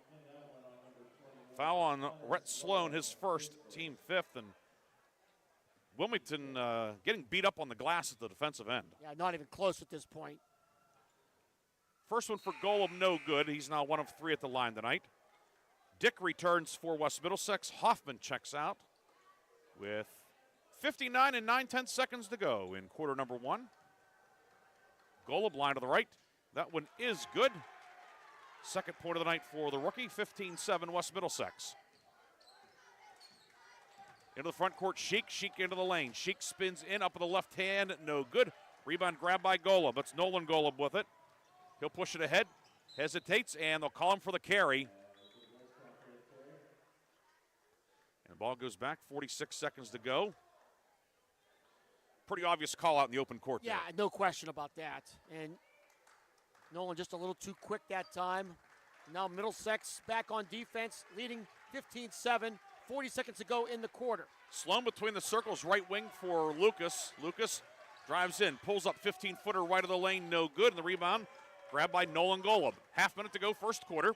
Foul on Rhett Sloan, his first, team 5th, and Wilmington getting beat up on the glass at the defensive end. Yeah, not even close at this point. First one for Golub, no good. He's now 1 of 3 at the line tonight. Dick returns for West Middlesex. Hoffman checks out with 59 and 9/10 seconds to go in quarter number 1. Golub line to the right. That one is good. Second point of the night for the rookie, 15-7 West Middlesex. Into the front court, Sheik into the lane. Sheik spins in, up with the left hand, no good. Rebound grabbed by Golub. It's Nolan Golub with it. He'll push it ahead, hesitates, and they'll call him for the carry. And the ball goes back, 46 seconds to go. Pretty obvious call out in the open court there. Yeah, no question about that. And Nolan just a little too quick that time. Now Middlesex back on defense, leading 15-7, 40 seconds to go in the quarter. Sloan between the circles, right wing for Lucas. Lucas drives in, pulls up 15-footer right of the lane, no good. And the rebound grabbed by Nolan Golub. Half minute to go first quarter.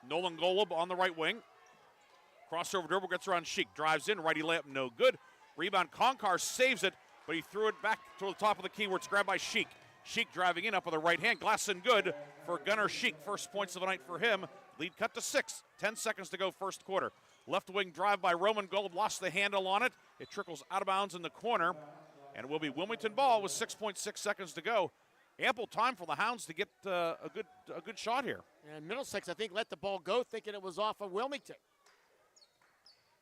Nolan Golub on the right wing. Crossover dribble gets around Sheik. Drives in, righty layup, no good. Rebound, Conkar saves it, but he threw it back to the top of the key where it's grabbed by Sheik. Sheik driving in up with the right hand. Glass and good for Gunnar Sheik. First points of the night for him. Lead cut to 6. 10 seconds to go first quarter. Left wing drive by Roman Golub. Lost the handle on it. It trickles out of bounds in the corner. And it will be Wilmington ball with 6.6 seconds to go. Ample time for the Hounds to get a good shot here. And Middlesex, I think, let the ball go thinking it was off of Wilmington.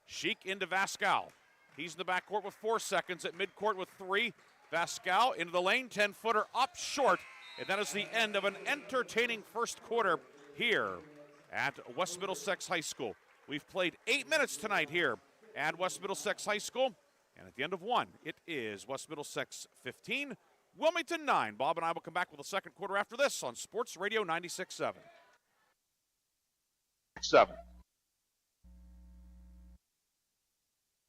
Sheik into Vascal. He's in the backcourt with 4 seconds, at midcourt with 3. Vascal into the lane, 10-footer up short. And that is the end of an entertaining first quarter here at West Middlesex High School. We've played 8 minutes tonight here at West Middlesex High School. And at the end of 1, it is West Middlesex 15, Wilmington 9. Bob and I will come back with the second quarter after this on Sports Radio 96.7. 7.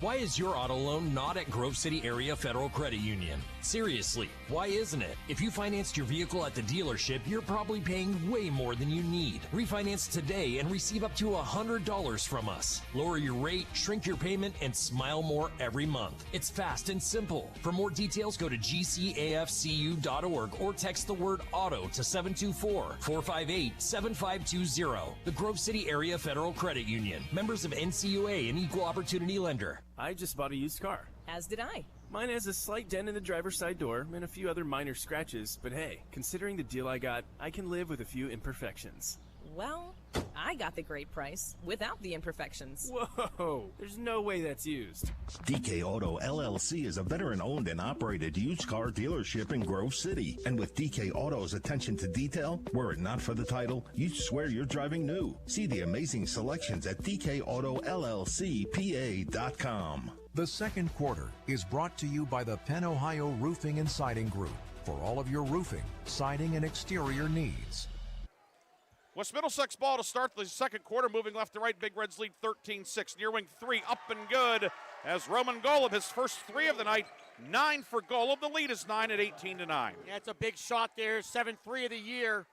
Why is your auto loan not at Grove City Area Federal Credit Union? Seriously, why isn't it? If you financed your vehicle at the dealership, you're probably paying way more than you need. Refinance today and receive up to $100 from us. Lower your rate, shrink your payment, and smile more every month. It's fast and simple. For more details, go to gcafcu.org or text the word auto to 724-458-7520. The Grove City Area Federal Credit Union. Members of NCUA and Equal Opportunity Lender. I just bought a used car. As did I. Mine has a slight dent in the driver's side door and a few other minor scratches, but hey, considering the deal I got, I can live with a few imperfections. Well, I got the great price without the imperfections. Whoa, there's no way that's used. DK Auto LLC is a veteran-owned and operated used car dealership in Grove City. And with DK Auto's attention to detail, were it not for the title, you'd swear you're driving new. See the amazing selections at DKAutoLLCPA.com. The second quarter is brought to you by the Penn Ohio Roofing and Siding Group for all of your roofing, siding, and exterior needs. West Middlesex ball to start the second quarter, moving left to right. Big Reds lead 13-6. Near wing 3, up and good as Roman Golub, his first 3 of the night. 9 for Golub. The lead is 9 at 18-9. Yeah, it's a big shot there. 7-3 of the year,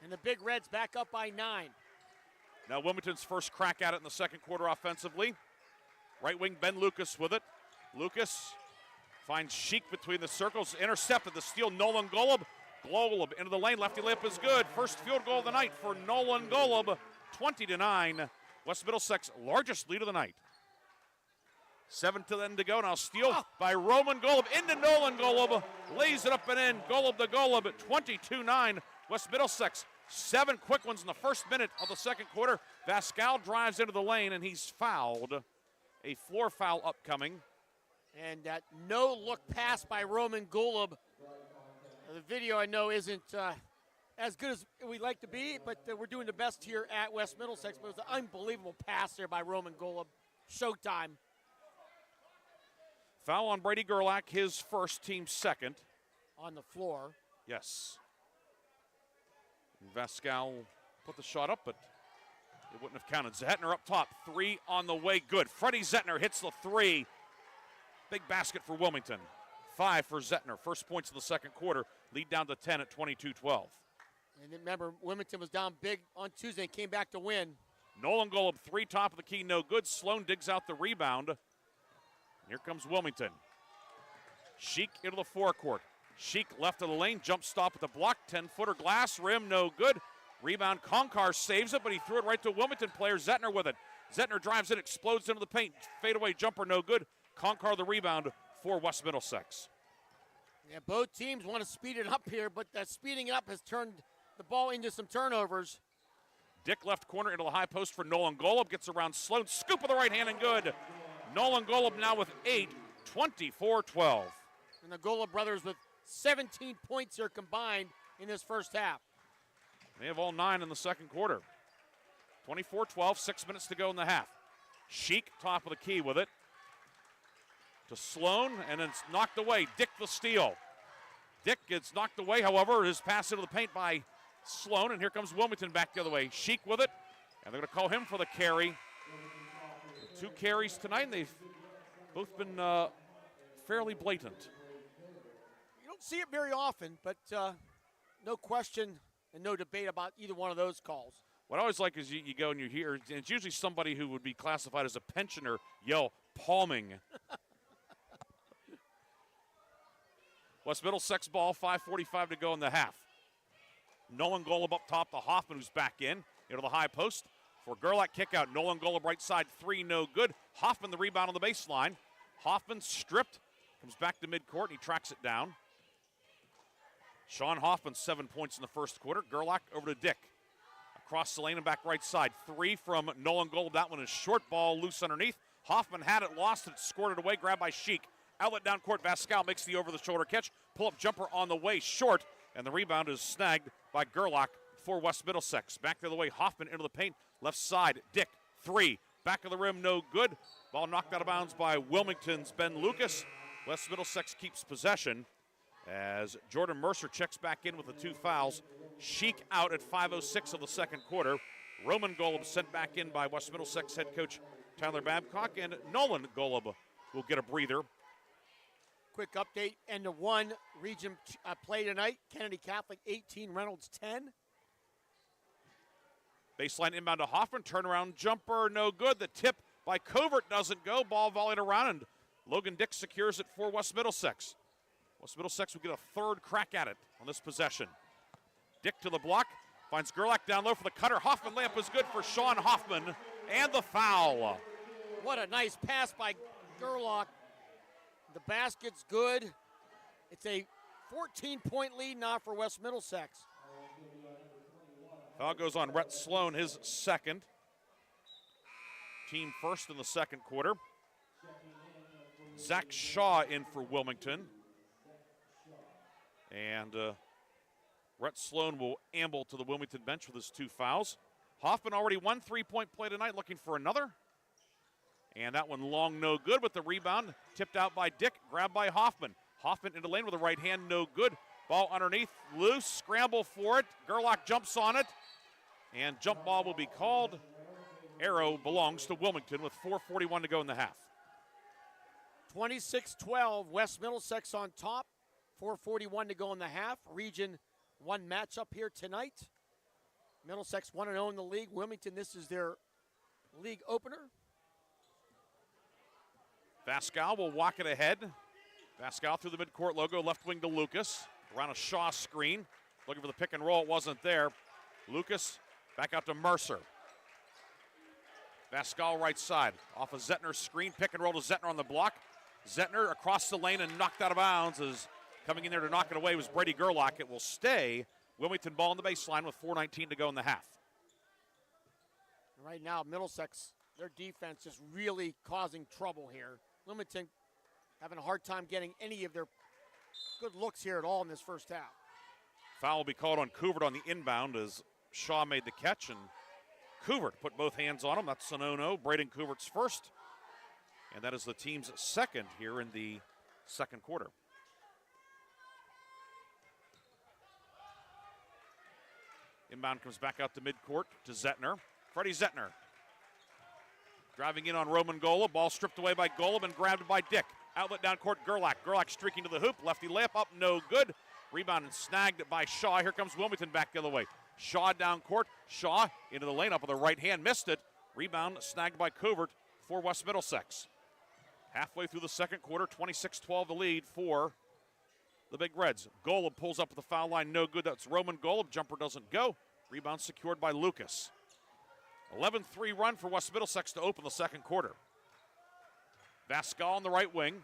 and the Big Reds back up by 9. Now Wilmington's first crack at it in the second quarter offensively. Right wing Ben Lucas with it. Lucas finds Sheik between the circles. Intercepted the steal. Nolan Golub. Golub into the lane. Lefty layup is good. First field goal of the night for Nolan Golub. 20-9. West Middlesex largest lead of the night. 7 to then to go. Now steal by Roman Golub into Nolan Golub. Lays it up and in. Golub to Golub at 22-9. West Middlesex 7 quick ones in the first minute of the second quarter. Vascal drives into the lane and he's fouled. A floor foul upcoming. And that no-look pass by Roman Golub. The video I know isn't as good as we'd like to be, but we're doing the best here at West Middlesex. But it was an unbelievable pass there by Roman Golub. Showtime. Foul on Brady Gerlach, his first, team second. On the floor. Yes. Vascal put the shot up, but it wouldn't have counted. Zettner up top, 3 on the way, good. Freddie Zettner hits the 3. Big basket for Wilmington. 5 for Zettner. First points of the second quarter. Lead down to 10 at 22-12. And remember, Wilmington was down big on Tuesday and came back to win. Nolan Golub, 3 top of the key, no good. Sloan digs out the rebound. Here comes Wilmington. Sheik into the forecourt. Sheik left of the lane, jump stop at the block. 10-footer glass rim, no good. Rebound, Conkar saves it, but he threw it right to Wilmington player Zettner with it. Zettner drives it, explodes into the paint. Fadeaway jumper, no good. Conkar the rebound for West Middlesex. Yeah, both teams want to speed it up here, but that speeding it up has turned the ball into some turnovers. Dick left corner into the high post for Nolan Golub. Gets around Sloan. Scoop of the right hand and good. Nolan Golub now with 8, 24-12. And the Golub brothers with 17 points here combined in this first half. They have all 9 in the second quarter. 24-12, 6 minutes to go in the half. Sheik, top of the key with it. To Sloan, and then it's knocked away. Dick the steal. Dick gets knocked away, however, his pass into the paint by Sloan, and here comes Wilmington back the other way. Sheik with it, and they're going to call him for the carry. 2 carries tonight, and they've both been fairly blatant. You don't see it very often, but no question and no debate about either one of those calls. What I always like is you go and you hear, and it's usually somebody who would be classified as a pensioner yell, palming. West Middlesex ball, 5:45 to go in the half. Nolan Golub up top to Hoffman, who's back into the high post. For Gerlach kick out, Nolan Golub right side, 3, no good. Hoffman the rebound on the baseline. Hoffman stripped, comes back to midcourt, and he tracks it down. Sean Hoffman, 7 points in the first quarter. Gerlach over to Dick. Across the lane and back right side. 3 from Nolan Golub. That one is short, ball loose underneath. Hoffman had it, lost it, scored it away, grabbed by Sheik. Outlet down court, Vascal makes the over-the-shoulder catch. Pull-up jumper on the way, short, and the rebound is snagged by Gerlach for West Middlesex. Back the other way, Hoffman into the paint, left side, Dick, 3. Back of the rim, no good. Ball knocked out of bounds by Wilmington's Ben Lucas. West Middlesex keeps possession as Jordan Mercer checks back in with the 2 fouls. Sheik out at 5:06 of the second quarter. Roman Golub sent back in by West Middlesex head coach Tyler Babcock, and Nolan Golub will get a breather. Quick update, end of one region play tonight. Kennedy Catholic 18, Reynolds 10. Baseline inbound to Hoffman, turnaround jumper, no good. The tip by Covert doesn't go. Ball volleyed around, and Logan Dick secures it for West Middlesex. West Middlesex will get a third crack at it on this possession. Dick to the block, finds Gerlach down low for the cutter. Hoffman layup is good for Sean Hoffman, and the foul. What a nice pass by Gerlach. The basket's good. It's a 14-point lead now for West Middlesex. Foul goes on Rhett Sloan, his second. Team first in the second quarter. Zach Shaw in for Wilmington. And Rhett Sloan will amble to the Wilmington bench with his 2 fouls. Hoffman already 1 3-point play tonight, looking for another. And that one long, no good, with the rebound tipped out by Dick, grabbed by Hoffman. Hoffman into lane with the right hand, no good. Ball underneath, loose, scramble for it. Gerlach jumps on it, and jump ball will be called. Arrow belongs to Wilmington with 4:41 to go in the half. 26-12, West Middlesex on top. 4:41 to go in the half. Region 1 matchup here tonight. Middlesex 1-0 in the league. Wilmington, this is their league opener. Vascal will walk it ahead. Vascal through the midcourt logo, left wing to Lucas. Around a Shaw screen. Looking for the pick and roll, it wasn't there. Lucas back out to Mercer. Vascal right side. Off of Zettner's screen, pick and roll to Zettner on the block. Zettner across the lane and knocked out of bounds. As coming in there to knock it away was Brady Gerlach. It will stay. Wilmington ball on the baseline with 4:19 to go in the half. Right now, Middlesex, their defense is really causing trouble here. Wilmington having a hard time getting any of their good looks here at all in this first half. Foul will be called on Couvert on the inbound as Shaw made the catch, and Couvert put both hands on him. That's a no-no. Braden Couvert's first, and that is the team's second here in the second quarter. Inbound comes back out to midcourt to Zettner. Freddie Zettner driving in on Roman Golub. Ball stripped away by Golub and grabbed by Dick. Outlet down court, Gerlach. Gerlach streaking to the hoop. Lefty layup up, no good. Rebound and snagged by Shaw. Here comes Wilmington back the other way. Shaw down court. Shaw into the lane up with the right hand. Missed it. Rebound snagged by Covert for West Middlesex. Halfway through the second quarter, 26-12 the lead for the Big Reds. Golub pulls up at the foul line. No good. That's Roman Golub. Jumper doesn't go. Rebound secured by Lucas. 11-3 run for West Middlesex to open the second quarter. Vascal on the right wing.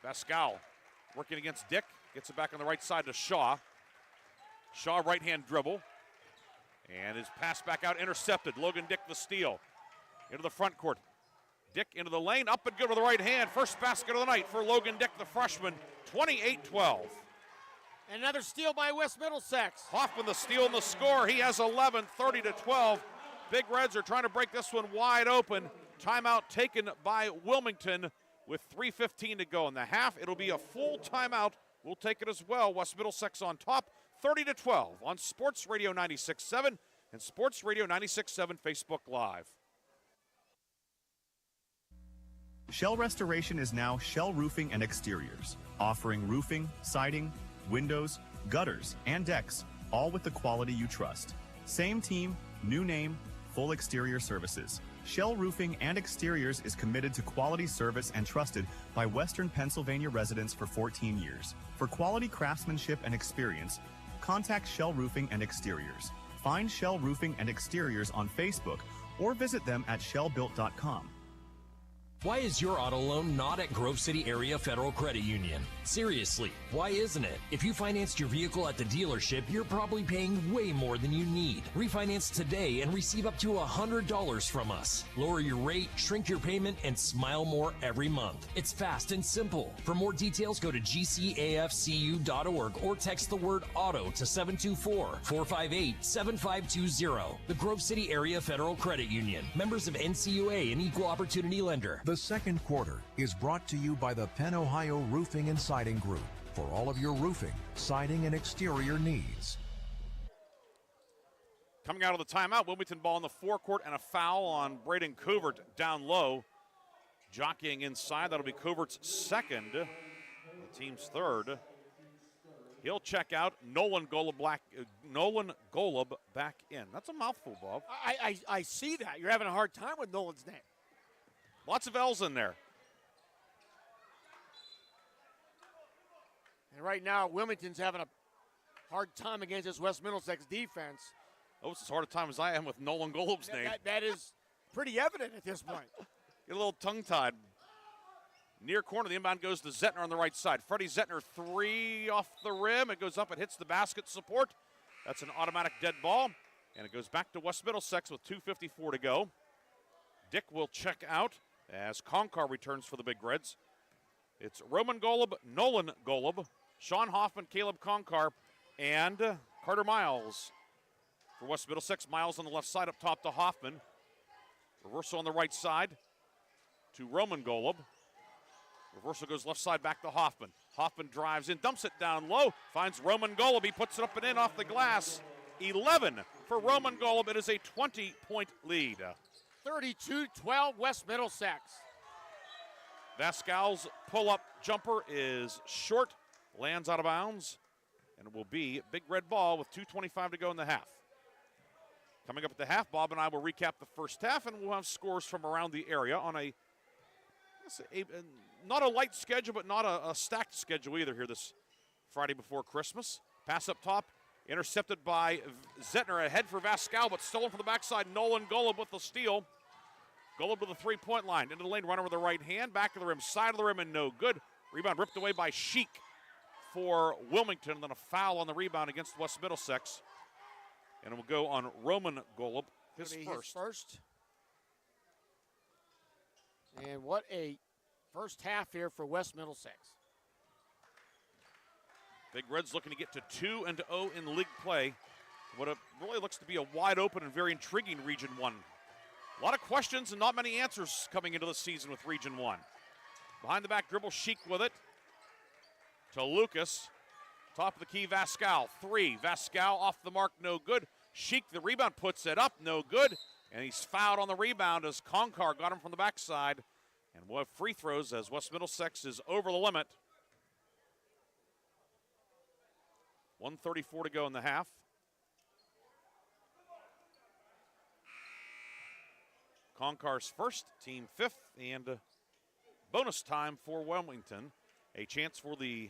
Vascal working against Dick. Gets it back on the right side to Shaw. Shaw right hand dribble. And his pass back out intercepted. Logan Dick the steal. Into the front court. Dick into the lane. Up and good with the right hand. First basket of the night for Logan Dick, the freshman. 28-12. Another steal by West Middlesex. Hoffman the steal and the score. He has 11, 30-12. Big Reds are trying to break this one wide open. Timeout taken by Wilmington with 3:15 to go in the half. It'll be a full timeout. We'll take it as well. West Middlesex on top, 30-12 on Sports Radio 96.7 and Sports Radio 96.7 Facebook Live. Shell Restoration is now Shell Roofing and Exteriors, offering roofing, siding, windows, gutters, and decks, all with the quality you trust. Same team, new name, full exterior services. Shell Roofing and Exteriors is committed to quality service and trusted by Western Pennsylvania residents for 14 years. For quality craftsmanship and experience, contact Shell Roofing and Exteriors. Find Shell Roofing and Exteriors on Facebook or visit them at shellbuilt.com. Why is your auto loan not at Grove City Area Federal Credit Union? Seriously, why isn't it? If you financed your vehicle at the dealership, you're probably paying way more than you need. Refinance today and receive up to $100 from us. Lower your rate, shrink your payment, and smile more every month. It's fast and simple. For more details, go to gcafcu.org or text the word AUTO to 724-458-7520. The Grove City Area Federal Credit Union. Members of NCUA, an equal opportunity lender. The second quarter is brought to you by the Penn Ohio Roofing and Siding Group for all of your roofing, siding, and exterior needs. Coming out of the timeout, Wilmington ball in the forecourt and a foul on Braden Couvert down low. Jockeying inside, that'll be Covert's second, the team's third. He'll check out. Nolan Golub back in. That's a mouthful, Bob. I see that. You're having a hard time with Nolan's name. Lots of L's in there. And right now, Wilmington's having a hard time against this West Middlesex defense. Oh, it's as hard a time as I am with Nolan Golub's name. That is pretty evident at this point. Get a little tongue-tied. Near corner, the inbound goes to Zettner on the right side. Freddie Zettner, 3 off the rim. It goes up, it hits the basket support. That's an automatic dead ball. And it goes back to West Middlesex with 2:54 to go. Dick will check out as Conkar returns for the Big Reds. It's Roman Golub, Nolan Golub, Sean Hoffman, Caleb Conkar, and Carter Miles. For West Middlesex, Miles on the left side up top to Hoffman. Reversal on the right side to Roman Golub. Reversal goes left side back to Hoffman. Hoffman drives in, dumps it down low, finds Roman Golub. He puts it up and in off the glass. 11 for Roman Golub. It is a 20-point lead. 32-12 West Middlesex. Vascal's pull-up jumper is short, lands out of bounds, and it will be big red ball with 2:25 to go in the half. Coming up at the half, Bob and I will recap the first half, and we'll have scores from around the area on not a light schedule, but not a stacked schedule either here this Friday before Christmas. Pass up top, intercepted by Zettner, ahead for Vascal, but stolen from the backside. Nolan Golub with the steal. Golub to the three-point line, into the lane, runner with the right hand, back of the rim, side of the rim, and no good. Rebound ripped away by Sheik for Wilmington, and then a foul on the rebound against West Middlesex. And it will go on Roman Golub, his first. And what a first half here for West Middlesex. Big Reds looking to get to 2-0 in league play. What it really looks to be a wide open and very intriguing Region 1. A lot of questions and not many answers coming into the season with Region 1. Behind the back dribble, Sheik with it to Lucas. Top of the key, Vascal. 3. Vascal off the mark, no good. Sheik, the rebound, puts it up, no good. And he's fouled on the rebound as Conkar got him from the backside. And we'll have free throws as West Middlesex is over the limit. 1:34 to go in the half. Conkar's first, team 5th, and bonus time for Wilmington. A chance for the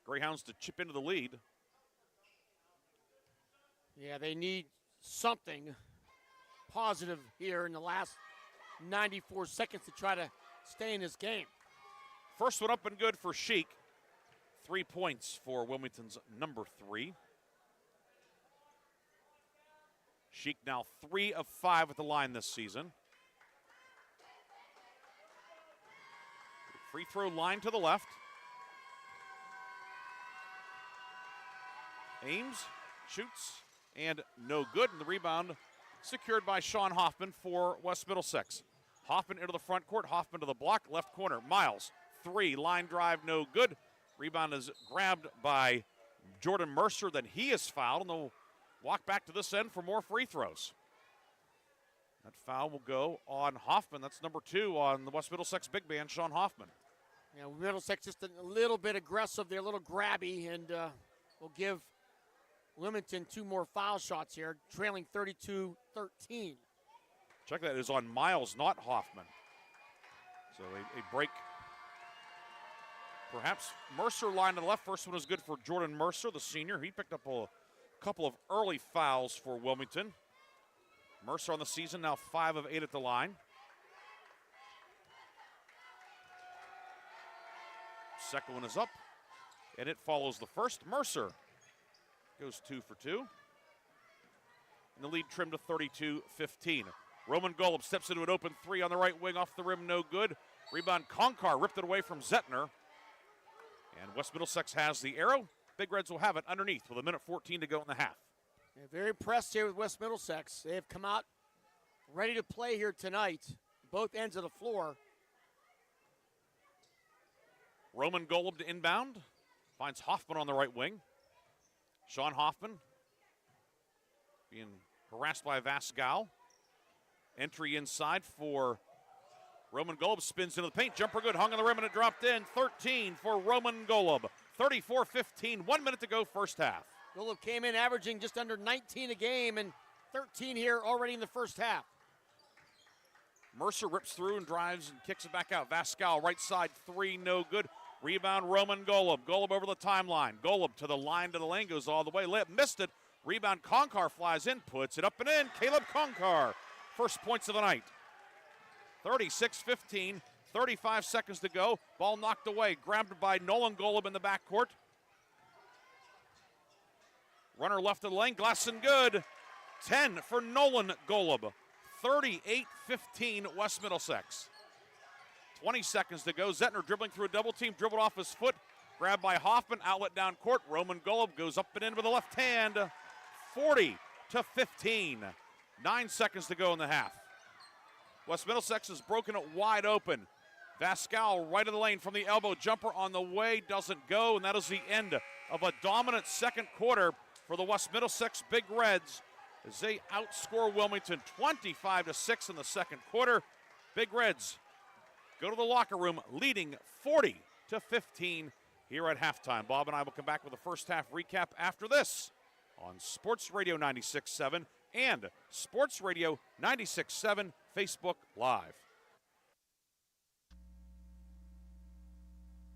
Greyhounds to chip into the lead. Yeah, they need something positive here in the last 94 seconds to try to stay in this game. First one up and good for Sheik. 3 points for Wilmington's number 3. Sheik now 3 of 5 at the line this season. Free throw line to the left. Aims, shoots, and no good. And the rebound secured by Sean Hoffman for West Middlesex. Hoffman into the front court, Hoffman to the block, left corner. Miles, 3, line drive, no good. Rebound is grabbed by Jordan Mercer, then he is fouled, and they'll walk back to this end for more free throws. That foul will go on Hoffman. That's number 2 on the West Middlesex big man, Sean Hoffman. Yeah, Middlesex just a little bit aggressive there, a little grabby, and will give Wilmington 2 more foul shots here, trailing 32-13. Check that, it is on Miles, not Hoffman. So a break. Perhaps Mercer line to the left. First one is good for Jordan Mercer, the senior. He picked up a couple of early fouls for Wilmington. Mercer on the season, now 5 of 8 at the line. Second one is up, and it follows the first. Mercer goes 2 for 2. And the lead trimmed to 32-15. Roman Golub steps into an open 3 on the right wing, off the rim, no good. Rebound, Conkar ripped it away from Zettner. And West Middlesex has the arrow. Big Reds will have it underneath with 1:14 to go in the half. Yeah, very impressed here with West Middlesex. They have come out ready to play here tonight, both ends of the floor. Roman Golub to inbound. Finds Hoffman on the right wing. Sean Hoffman being harassed by Vascal. Entry inside for Roman Golub spins into the paint. Jumper good, hung on the rim, and it dropped in. 13 for Roman Golub. 34-15, 1 minute to go, first half. Golub came in averaging just under 19 a game, and 13 here already in the first half. Mercer rips through and drives and kicks it back out. Vascal, right side, three, no good. Rebound, Roman Golub. Golub over the timeline. Golub to the lane, goes all the way. Layup, missed it. Rebound, Konkar flies in, puts it up and in. Caleb Konkar, first points of the night. 36-15, 35 seconds to go. Ball knocked away, grabbed by Nolan Golub in the backcourt. Runner left of the lane, Glasson good. 10 for Nolan Golub. 38-15 West Middlesex. 20 seconds to go. Zettner dribbling through a double team, dribbled off his foot. Grabbed by Hoffman, outlet down court. Roman Golub goes up and in with the left hand. 40-15. 9 seconds to go in the half. West Middlesex has broken it wide open. Vascal right of the lane from the elbow. Jumper on the way, doesn't go, and that is the end of a dominant second quarter for the West Middlesex Big Reds as they outscore Wilmington 25-6 in the second quarter. Big Reds go to the locker room leading 40-15 here at halftime. Bob and I will come back with a first half recap after this on Sports Radio 96.7 and Sports Radio 96.7 Facebook Live.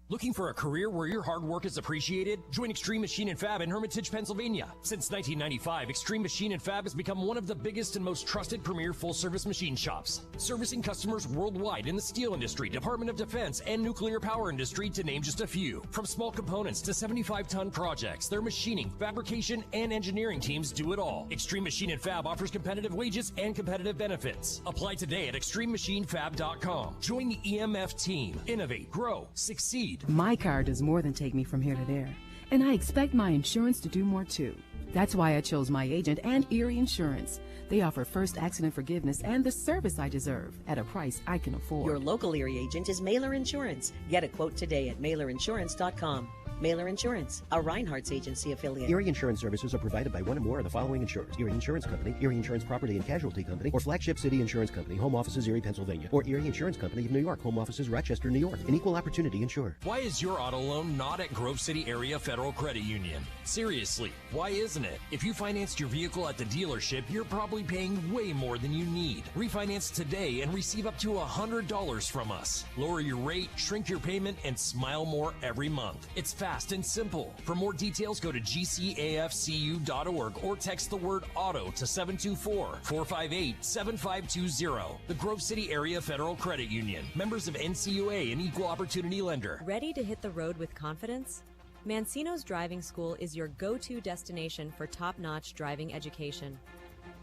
Looking for a career where your hard work is appreciated? Join Extreme Machine and Fab in Hermitage, Pennsylvania. Since 1995, Extreme Machine and Fab has become one of the biggest and most trusted premier full-service machine shops, servicing customers worldwide in the steel industry, Department of Defense, and nuclear power industry, to name just a few. From small components to 75-ton projects, their machining, fabrication, and engineering teams do it all. Extreme Machine and Fab offers competitive wages and competitive benefits. Apply today at extrememachinefab.com. Join the EMF team. Innovate, grow, succeed. My car does more than take me from here to there, and I expect my insurance to do more too. That's why I chose my agent and Erie Insurance. They offer first accident forgiveness and the service I deserve at a price I can afford. Your local Erie agent is Mailer Insurance. Get a quote today at mailerinsurance.com. Mailer Insurance, a Reinhardt's agency affiliate. Erie Insurance services are provided by one or more of the following insurers: Erie Insurance Company, Erie Insurance Property and Casualty Company, or Flagship City Insurance Company, home offices Erie, Pennsylvania, or Erie Insurance Company of New York, home offices Rochester, New York. An equal opportunity insurer. Why is your auto loan not at Grove City Area Federal Credit Union? Seriously, why isn't it? If you financed your vehicle at the dealership, you're probably paying way more than you need. Refinance today and receive up to $100 from us. Lower your rate, shrink your payment, and smile more every month. It's fast and simple. For more details, go to gcafcu.org or text the word auto to 724-458-7520. The Grove City Area Federal Credit Union. Members of NCUA, an equal opportunity lender. Ready to hit the road with confidence? Mancino's Driving School is your go-to destination for top-notch driving education.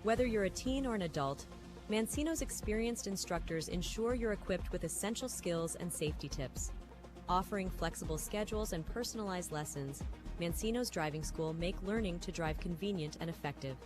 Whether you're a teen or an adult, Mancino's experienced instructors ensure you're equipped with essential skills and safety tips. Offering flexible schedules and personalized lessons, Mancino's Driving School make learning to drive convenient and effective.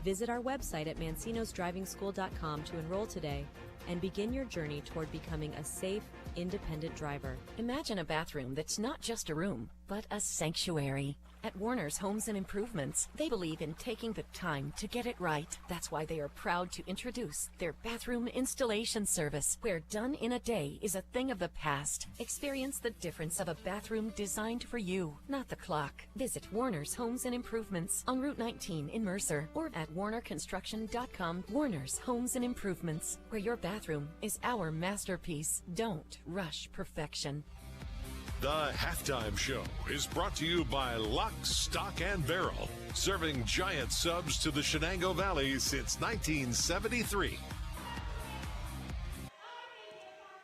Visit our website at mancinosdrivingschool.com to enroll today and begin your journey toward becoming a safe, independent driver. Imagine a bathroom that's not just a room, but a sanctuary. At Warner's Homes and Improvements, they believe in taking the time to get it right. That's why they are proud to introduce their bathroom installation service, where done in a day is a thing of the past. Experience the difference of a bathroom designed for you, not the clock. Visit Warner's Homes and Improvements on Route 19 in Mercer or at warnerconstruction.com. Warner's Homes and Improvements, where your bathroom is our masterpiece. Don't rush perfection. The Halftime Show is brought to you by Lock, Stock, and Barrel, serving giant subs to the Shenango Valley since 1973.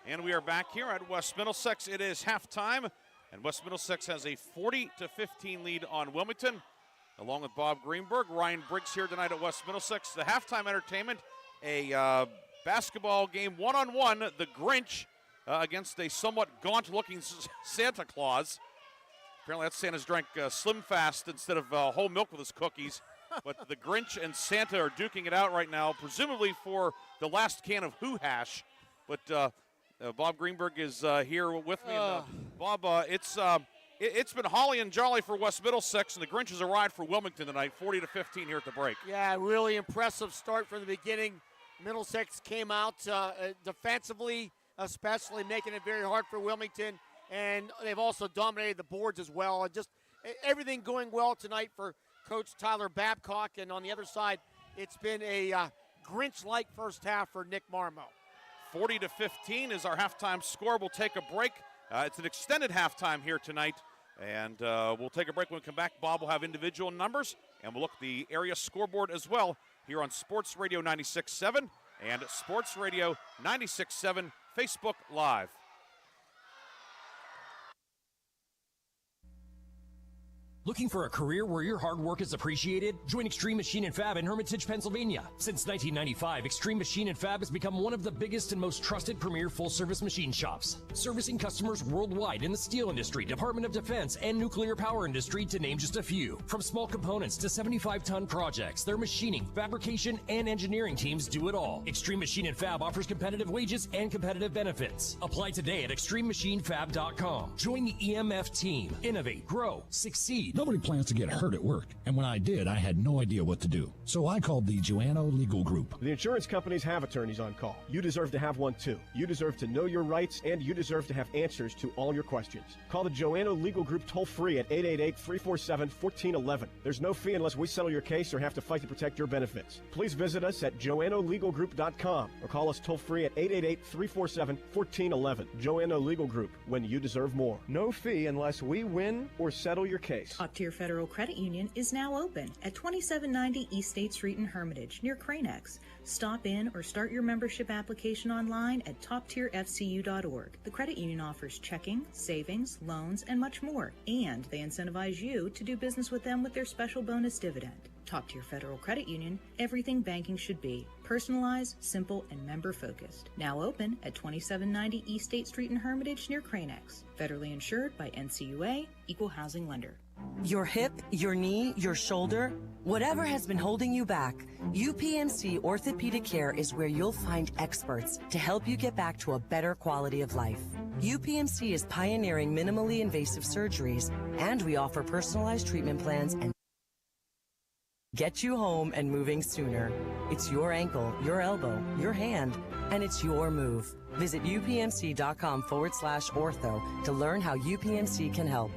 And we are back here at West Middlesex. It is halftime, and West Middlesex has a 40-15 lead on Wilmington. Along with Bob Greenburg, Ryan Briggs here tonight at West Middlesex. The halftime entertainment, a basketball game one-on-one, the Grinch against a somewhat gaunt-looking Santa Claus. Apparently that Santa's drank Slim Fast instead of whole milk with his cookies. But the Grinch and Santa are duking it out right now, presumably for the last can of Who Hash. But Bob Greenburg is here with me. Bob, it's been holly and jolly for West Middlesex, and the Grinch has arrived for Wilmington tonight, 40-15 here at the break. Yeah, really impressive start from the beginning. Middlesex came out defensively, especially making it very hard for Wilmington. And they've also dominated the boards as well. And just everything going well tonight for Coach Tyler Babcock. And on the other side, it's been a Grinch-like first half for Nick Marmo. 40-15 is our halftime score. We'll take a break. It's an extended halftime here tonight. And we'll take a break. When we come back, Bob will have individual numbers. And we'll look at the area scoreboard as well here on Sports Radio 96.7 and Sports Radio 96.7 Facebook Live. Looking for a career where your hard work is appreciated? Join Extreme Machine and Fab in Hermitage, Pennsylvania. Since 1995, Extreme Machine and Fab has become one of the biggest and most trusted premier full-service machine shops, servicing customers worldwide in the steel industry, Department of Defense, and nuclear power industry, to name just a few. From small components to 75-ton projects, their machining, fabrication, and engineering teams do it all. Extreme Machine and Fab offers competitive wages and competitive benefits. Apply today at extrememachinefab.com. Join the EMF team. Innovate, grow, succeed. Nobody plans to get hurt at work, and when I did, I had no idea what to do. So I called the Joanno Legal Group. The insurance companies have attorneys on call. You deserve to have one too. You deserve to know your rights, and you deserve to have answers to all your questions. Call the Joanno Legal Group toll-free at 888-347-1411. There's no fee unless we settle your case or have to fight to protect your benefits. Please visit us at joannolegalgroup.com or call us toll-free at 888-347-1411. Joanno Legal Group, when you deserve more. No fee unless we win or settle your case. Top Tier Federal Credit Union is now open at 2790 East State Street in Hermitage, near Cranex. Stop in or start your membership application online at toptierfcu.org. The credit union offers checking, savings, loans, and much more, and they incentivize you to do business with them with their special bonus dividend. Top Tier Federal Credit Union, everything banking should be. Personalized, simple, and member-focused. Now open at 2790 East State Street in Hermitage, near Cranex. Federally insured by NCUA, Equal Housing Lender. Your hip, your knee, your shoulder, whatever has been holding you back, UPMC Orthopedic Care is where you'll find experts to help you get back to a better quality of life. UPMC is pioneering minimally invasive surgeries, and we offer personalized treatment plans and get you home and moving sooner. It's your ankle, your elbow, your hand, and it's your move. Visit upmc.com/ortho to learn how UPMC can help.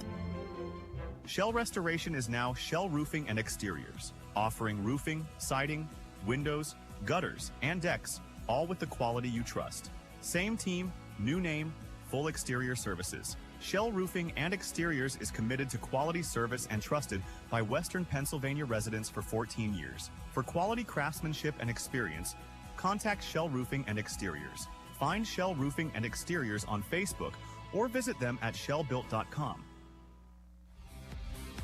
Shell Restoration is now Shell Roofing and Exteriors, offering roofing, siding, windows, gutters, and decks, all with the quality you trust. Same team, new name, full exterior services. Shell Roofing and Exteriors is committed to quality service and trusted by Western Pennsylvania residents for 14 years. For quality craftsmanship and experience, contact Shell Roofing and Exteriors. Find Shell Roofing and Exteriors on Facebook or visit them at shellbuilt.com.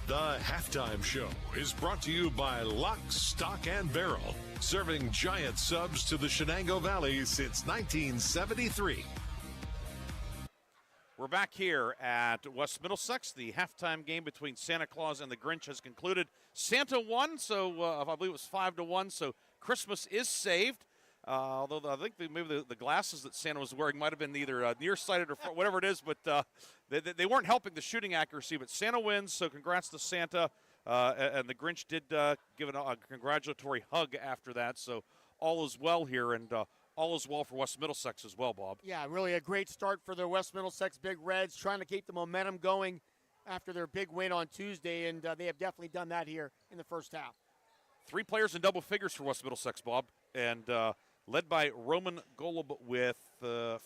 The Halftime Show is brought to you by Lock, Stock, and Barrel, serving giant subs to the Shenango Valley since 1973. We're back here at West Middlesex. The halftime game between Santa Claus and the Grinch has concluded. Santa won, so I believe it was 5-1, so Christmas is saved. Although I think maybe the glasses that Santa was wearing might have been either nearsighted or whatever it is, but they weren't helping the shooting accuracy. But Santa wins, so congrats to Santa. And the Grinch did give a congratulatory hug after that, so all is well here, and all is well for West Middlesex as well, Bob. Yeah, really a great start for the West Middlesex Big Reds, trying to keep the momentum going after their big win on Tuesday, and they have definitely done that here in the first half. 3 players in double figures for West Middlesex, Bob, and led by Roman Golub with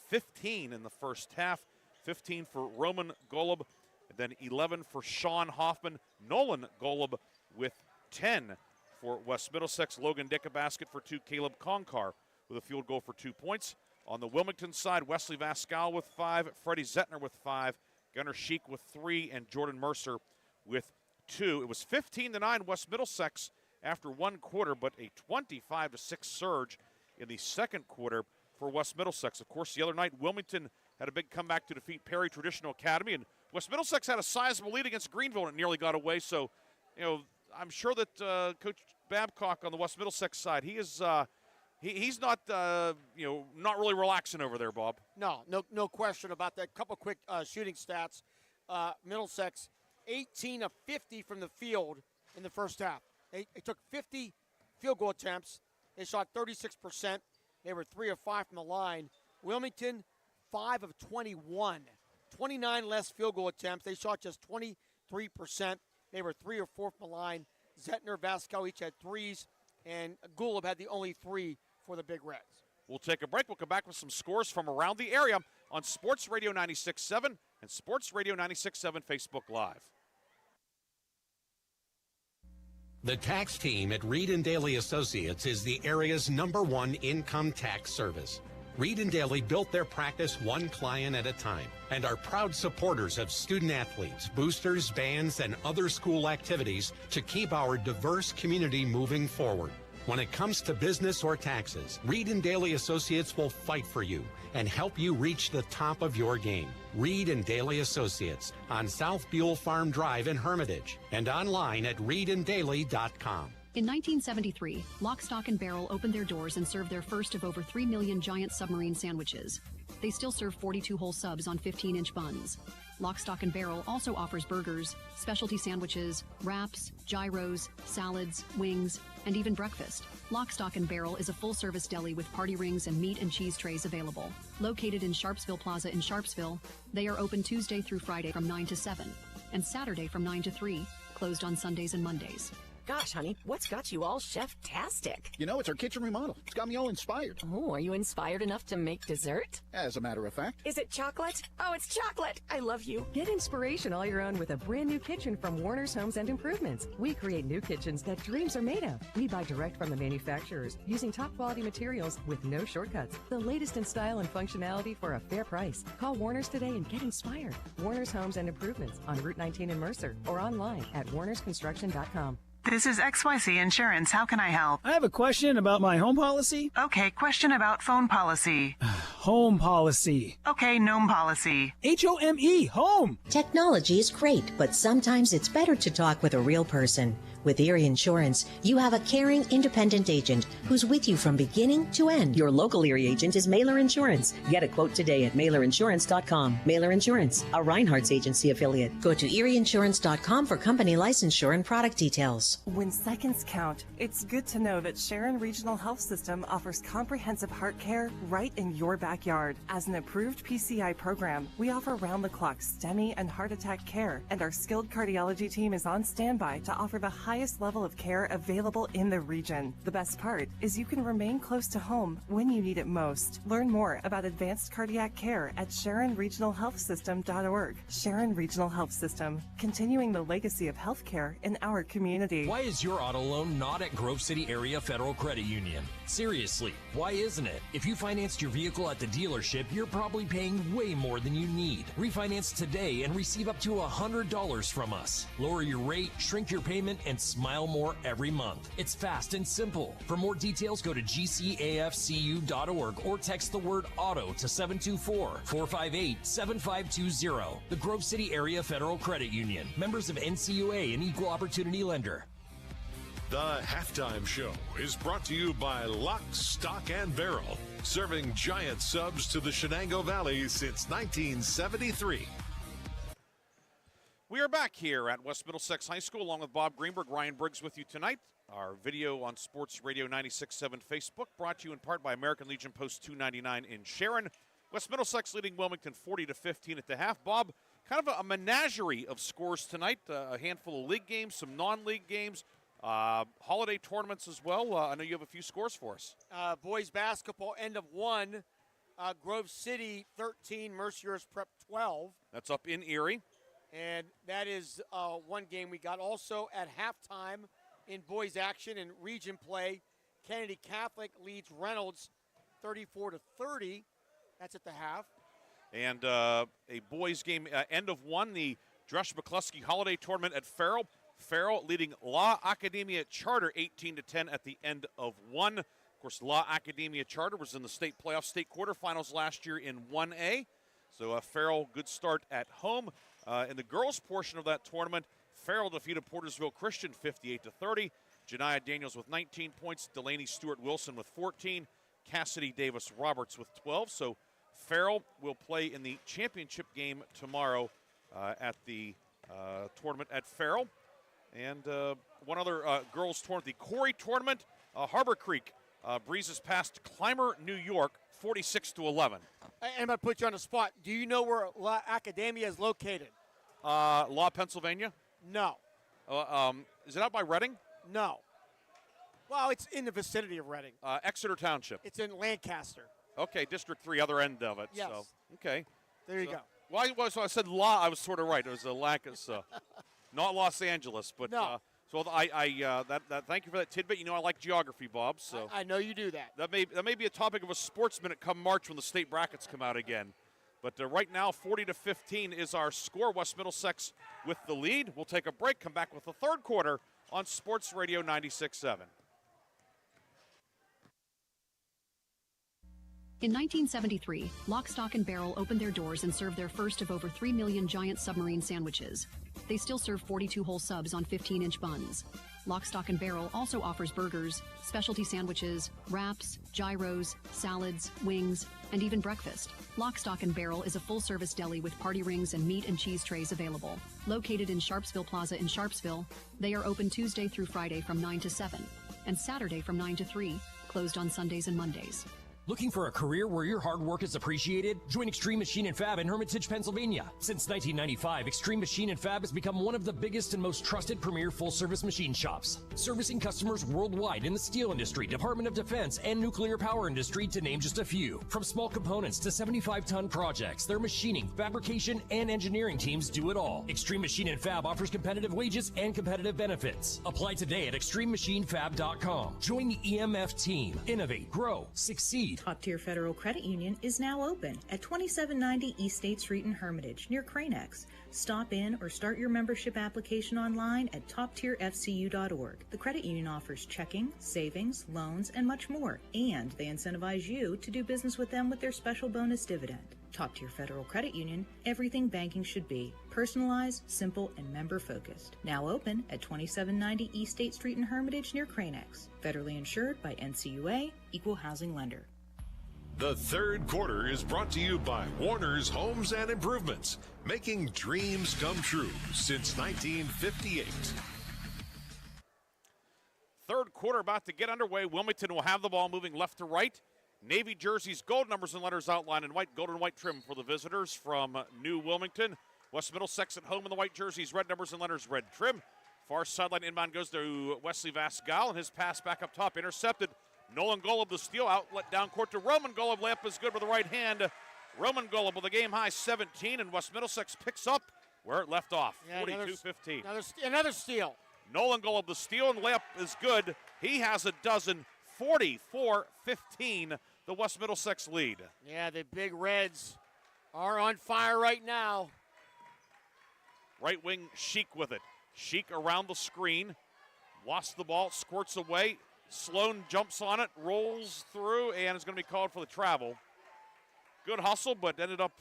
15 in the first half. 15 for Roman Golub, and then 11 for Sean Hoffman. Nolan Golub with 10 for West Middlesex. Logan Dick a basket for 2. Caleb Conkar with a field goal for 2 points. On the Wilmington side, Wesley Vascal with 5, Freddie Zettner with 5, Gunnar Sheik with 3, and Jordan Mercer with 2. It was 15-9 West Middlesex after 1 quarter, but a 25-6 surge in the second quarter for West Middlesex. Of course, the other night, Wilmington had a big comeback to defeat Perry Traditional Academy, and West Middlesex had a sizable lead against Greenville, and it nearly got away. So, I'm sure that Coach Babcock on the West Middlesex side, he's not not really relaxing over there, Bob. No question about that. Couple quick shooting stats. Middlesex, 18 of 50 from the field in the first half. They took 50 field goal attempts. They shot 36%. They were 3 of 5 from the line. Wilmington, 5 of 21. 29 less field goal attempts. They shot just 23%. They were 3 or 4 from the line. Zettner, Vasco each had 3s, and Gulab had the only 3 for the Big Reds. We'll take a break. We'll come back with some scores from around the area on Sports Radio 96.7 and Sports Radio 96.7 Facebook Live. The tax team at Reed & Daly Associates is the area's #1 income tax service. Reed & Daly built their practice one client at a time and are proud supporters of student athletes, boosters, bands, and other school activities to keep our diverse community moving forward. When it comes to business or taxes, Reed & Daly Associates will fight for you and help you reach the top of your game. Reed & Daly Associates on South Buell Farm Drive in Hermitage and online at reedanddaly.com. In 1973, Lock, Stock, and Barrel opened their doors and served their first of over 3 million giant submarine sandwiches. They still serve 42-hole subs on 15-inch buns. Lock, Stock, and Barrel also offers burgers, specialty sandwiches, wraps, gyros, salads, wings, and even breakfast. Lock, Stock, and Barrel is a full-service deli with party rings and meat and cheese trays available. Located in Sharpsville Plaza in Sharpsville, they are open Tuesday through Friday from 9 to 7 and Saturday from 9 to 3, closed on Sundays and Mondays. Gosh, honey, what's got you all chef-tastic? You know, it's our kitchen remodel. It's got me all inspired. Oh, are you inspired enough to make dessert? As a matter of fact. Is it chocolate? Oh, it's chocolate. I love you. Get inspiration all your own with a brand new kitchen from Warner's Homes and Improvements. We create new kitchens that dreams are made of. We buy direct from the manufacturers using top quality materials with no shortcuts. The latest in style and functionality for a fair price. Call Warner's today and get inspired. Warner's Homes and Improvements on Route 19 in Mercer or online at warnersconstruction.com. This is XYZ Insurance. How can I help? I have a question about my home policy. Okay, question about phone policy. Home policy. Okay, gnome policy. HOME, home. Technology is great, but sometimes it's better to talk with a real person. With Erie Insurance, you have a caring, independent agent who's with you from beginning to end. Your local Erie agent is Mailer Insurance. Get a quote today at mailerinsurance.com. Mailer Insurance, a Reinhardt's agency affiliate. Go to erieinsurance.com for company licensure and product details. When seconds count, it's good to know that Sharon Regional Health System offers comprehensive heart care right in your backyard. As an approved PCI program, we offer round-the-clock STEMI and heart attack care, and our skilled cardiology team is on standby to offer the highest level of care available in the region. The best part is you can remain close to home when you need it most. Learn more about advanced cardiac care at SharonRegionalHealthSystem.org. Sharon Regional Health System, continuing the legacy of healthcare in our community. Why is your auto loan not at Grove City Area Federal Credit Union? Seriously, why isn't it? If you financed your vehicle at the dealership, you're probably paying way more than you need. Refinance today and receive up to $100 from us. Lower your rate, shrink your payment, and smile more every month. It's fast and simple. For more details, go to gcafcu.org or text the word auto to 724-458-7520. The Grove City Area Federal Credit Union. Members of NCUA and Equal Opportunity Lender. The Halftime Show is brought to you by Lock, Stock, and Barrel, serving giant subs to the Shenango Valley since 1973. We are back here at West Middlesex High School along with Bob Greenburg, Ryan Briggs with you tonight. Our video on Sports Radio 96.7 Facebook brought to you in part by American Legion Post 299 in Sharon. West Middlesex leading Wilmington 40-15 at the half. Bob, kind of a menagerie of scores tonight, a handful of league games, some non-league games, holiday tournaments as well. I know you have a few scores for us. Boys basketball, end of 1. Grove City 13, Mercier's Prep 12. That's up in Erie. And that is one game we got. Also at halftime in boys action and region play, Kennedy Catholic leads Reynolds 34-30. That's at the half. And a boys game, end of 1, the Dresch McCluskey Holiday Tournament at Farrell. Farrell leading La Academia Charter 18-10 at the end of 1. Of course, La Academia Charter was in the state playoff, state quarterfinals last year in 1A. So Farrell, good start at home. In the girls' portion of that tournament, Farrell defeated Portersville Christian 58-30. Janiah Daniels with 19 points, Delaney Stewart Wilson with 14, Cassidy Davis Roberts with 12. So Farrell will play in the championship game tomorrow at the tournament at Farrell. And one other girls' tournament, the Corey Tournament, Harbor Creek breezes past Clymer, New York, 46-11. I'm going to put you on the spot. Do you know where La Academia is located? Law, Pennsylvania? No. Is it out by Reading? No. Well, it's in the vicinity of Reading. Exeter Township. It's in Lancaster. Okay, District 3, other end of it. Yes. So, okay. There you go. Well, so I said law. I was sort of right. It was a Lancas, not Los Angeles, but no. So thank you for that tidbit. You know I like geography, Bob. So I know you do that. That may be a topic of a sports minute come March when the state brackets come out again. But right now, 40-15 is our score. West Middlesex with the lead. We'll take a break. Come back with the third quarter on Sports Radio 96.7. In 1973, Lock, Stock, and Barrel opened their doors and served their first of over 3 million giant submarine sandwiches. They still serve 42-hole subs on 15-inch buns. Lock, Stock, and Barrel also offers burgers, specialty sandwiches, wraps, gyros, salads, wings, and even breakfast. Lock, Stock, and Barrel is a full-service deli with party rings and meat and cheese trays available. Located in Sharpsville Plaza in Sharpsville, they are open Tuesday through Friday from 9 to 7, and Saturday from 9 to 3, closed on Sundays and Mondays. Looking for a career where your hard work is appreciated? Join Extreme Machine and Fab in Hermitage, Pennsylvania. Since 1995, Extreme Machine and Fab has become one of the biggest and most trusted premier full-service machine shops, servicing customers worldwide in the steel industry, Department of Defense, and nuclear power industry, to name just a few. From small components to 75-ton projects, their machining, fabrication, and engineering teams do it all. Extreme Machine and Fab offers competitive wages and competitive benefits. Apply today at extrememachinefab.com. Join the EMF team. Innovate, grow, succeed. Top Tier Federal Credit Union is now open at 2790 East State Street in Hermitage, near Cranex. Stop in or start your membership application online at toptierfcu.org. The credit union offers checking, savings, loans, and much more, and they incentivize you to do business with them with their special bonus dividend. Top Tier Federal Credit Union, everything banking should be. Personalized, simple, and member-focused. Now open at 2790 East State Street in Hermitage, near Cranex. Federally insured by NCUA, Equal Housing Lender. The third quarter is brought to you by Warner's Homes and Improvements, making dreams come true since 1958. Third quarter about to get underway. Wilmington will have the ball moving left to right. Navy jerseys, gold numbers and letters outlined in white, gold and white trim for the visitors from New Wilmington. West Middlesex at home in the white jerseys, red numbers and letters, red trim. Far sideline inbound goes to Wesley Vascal, and his pass back up top intercepted. Nolan Golub the steal, outlet down court to Roman Golub. Layup is good with the right hand. Roman Golub with a game high 17, and West Middlesex picks up where it left off. 42-15. Another steal. Nolan Golub the steal, and layup is good. He has a dozen. 44-15, the West Middlesex lead. Yeah, the Big Reds are on fire right now. Right wing Sheik with it. Sheik around the screen. Lost the ball, squirts away. Sloan jumps on it, rolls through, and is going to be called for the travel. Good hustle, but ended up,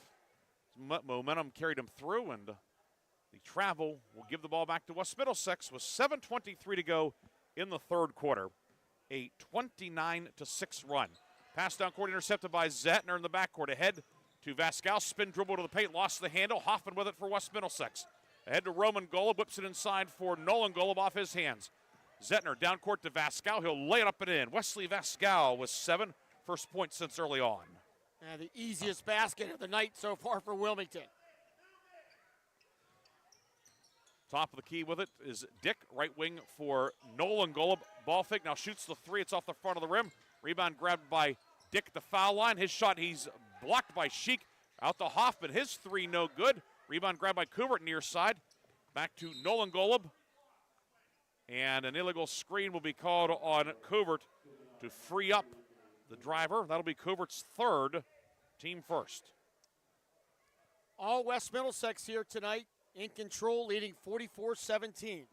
momentum carried him through, and the travel will give the ball back to West Middlesex with 7:23 to go in the third quarter. A 29-6 run. Pass down court intercepted by Zettner in the backcourt. Ahead to Vascal, spin dribble to the paint, lost the handle. Hoffman with it for West Middlesex. Ahead to Roman Golub, whips it inside for Nolan Golub off his hands. Zettner down court to Vascal. He'll lay it up and in. Wesley Vascal with 7, first point since early on. The easiest basket of the night so far for Wilmington. Top of the key with it is Dick, right wing for Nolan Golub. Ball fake, now shoots the three. It's off the front of the rim. Rebound grabbed by Dick at the foul line. His shot, he's blocked by Sheik. Out to Hoffman. His three, no good. Rebound grabbed by Kubert near side. Back to Nolan Golub. And an illegal screen will be called on Kubert to free up the driver. That'll be Kubert's third, team first. All West Middlesex here tonight in control, leading 44-17.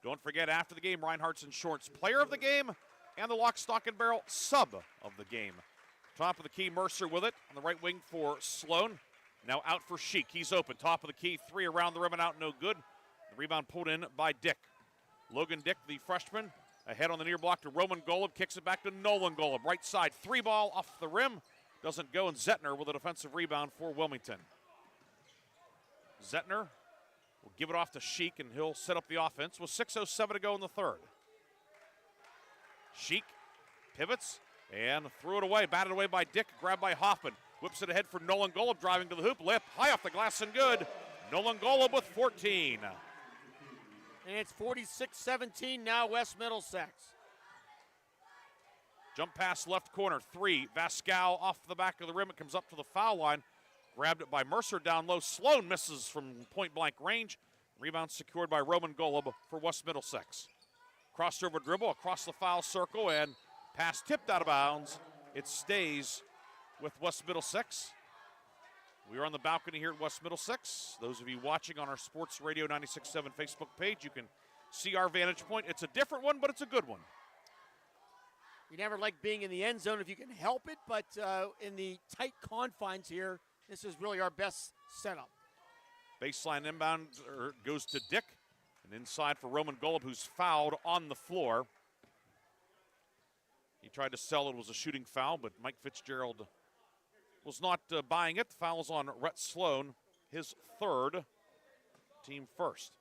Don't forget, after the game, Reinhardt's Insurance Player of the Game and the Lock, Stock, and Barrel Sub of the Game. Top of the key, Mercer with it on the right wing for Sloan. Now out for Sheik. He's open. Top of the key, three around the rim and out, no good. The rebound pulled in by Dick. Logan Dick, the freshman, ahead on the near block to Roman Golub. Kicks it back to Nolan Golub. Right side, three ball off the rim. Doesn't go, and Zettner with a defensive rebound for Wilmington. Zettner will give it off to Sheik, and he'll set up the offense with 6:07 to go in the third. Sheik pivots, And threw it away, batted away by Dick, grabbed by Hoffman. Whips it ahead for Nolan Golub, driving to the hoop. Lip high off the glass and good. Nolan Golub with 14. And it's 46-17 now, West Middlesex. Jump pass left corner, 3. Vascal off the back of the rim. It comes up to the foul line. Grabbed it by Mercer down low. Sloan misses from point-blank range. Rebound secured by Roman Golub for West Middlesex. Crossover dribble across the foul circle and pass tipped out of bounds. It stays with West Middlesex. We are on the balcony here at West Middlesex. Those of you watching on our Sports Radio 96.7 Facebook page, you can see our vantage point. It's a different one, but it's a good one. You never like being in the end zone if you can help it, but in the tight confines here, this is really our best setup. Baseline inbound goes to Dick, and inside for Roman Golub, who's fouled on the floor. He tried to sell it was a shooting foul, but Mike Fitzgerald was not buying it. The foul is on Rhett Sloan, his third, team first.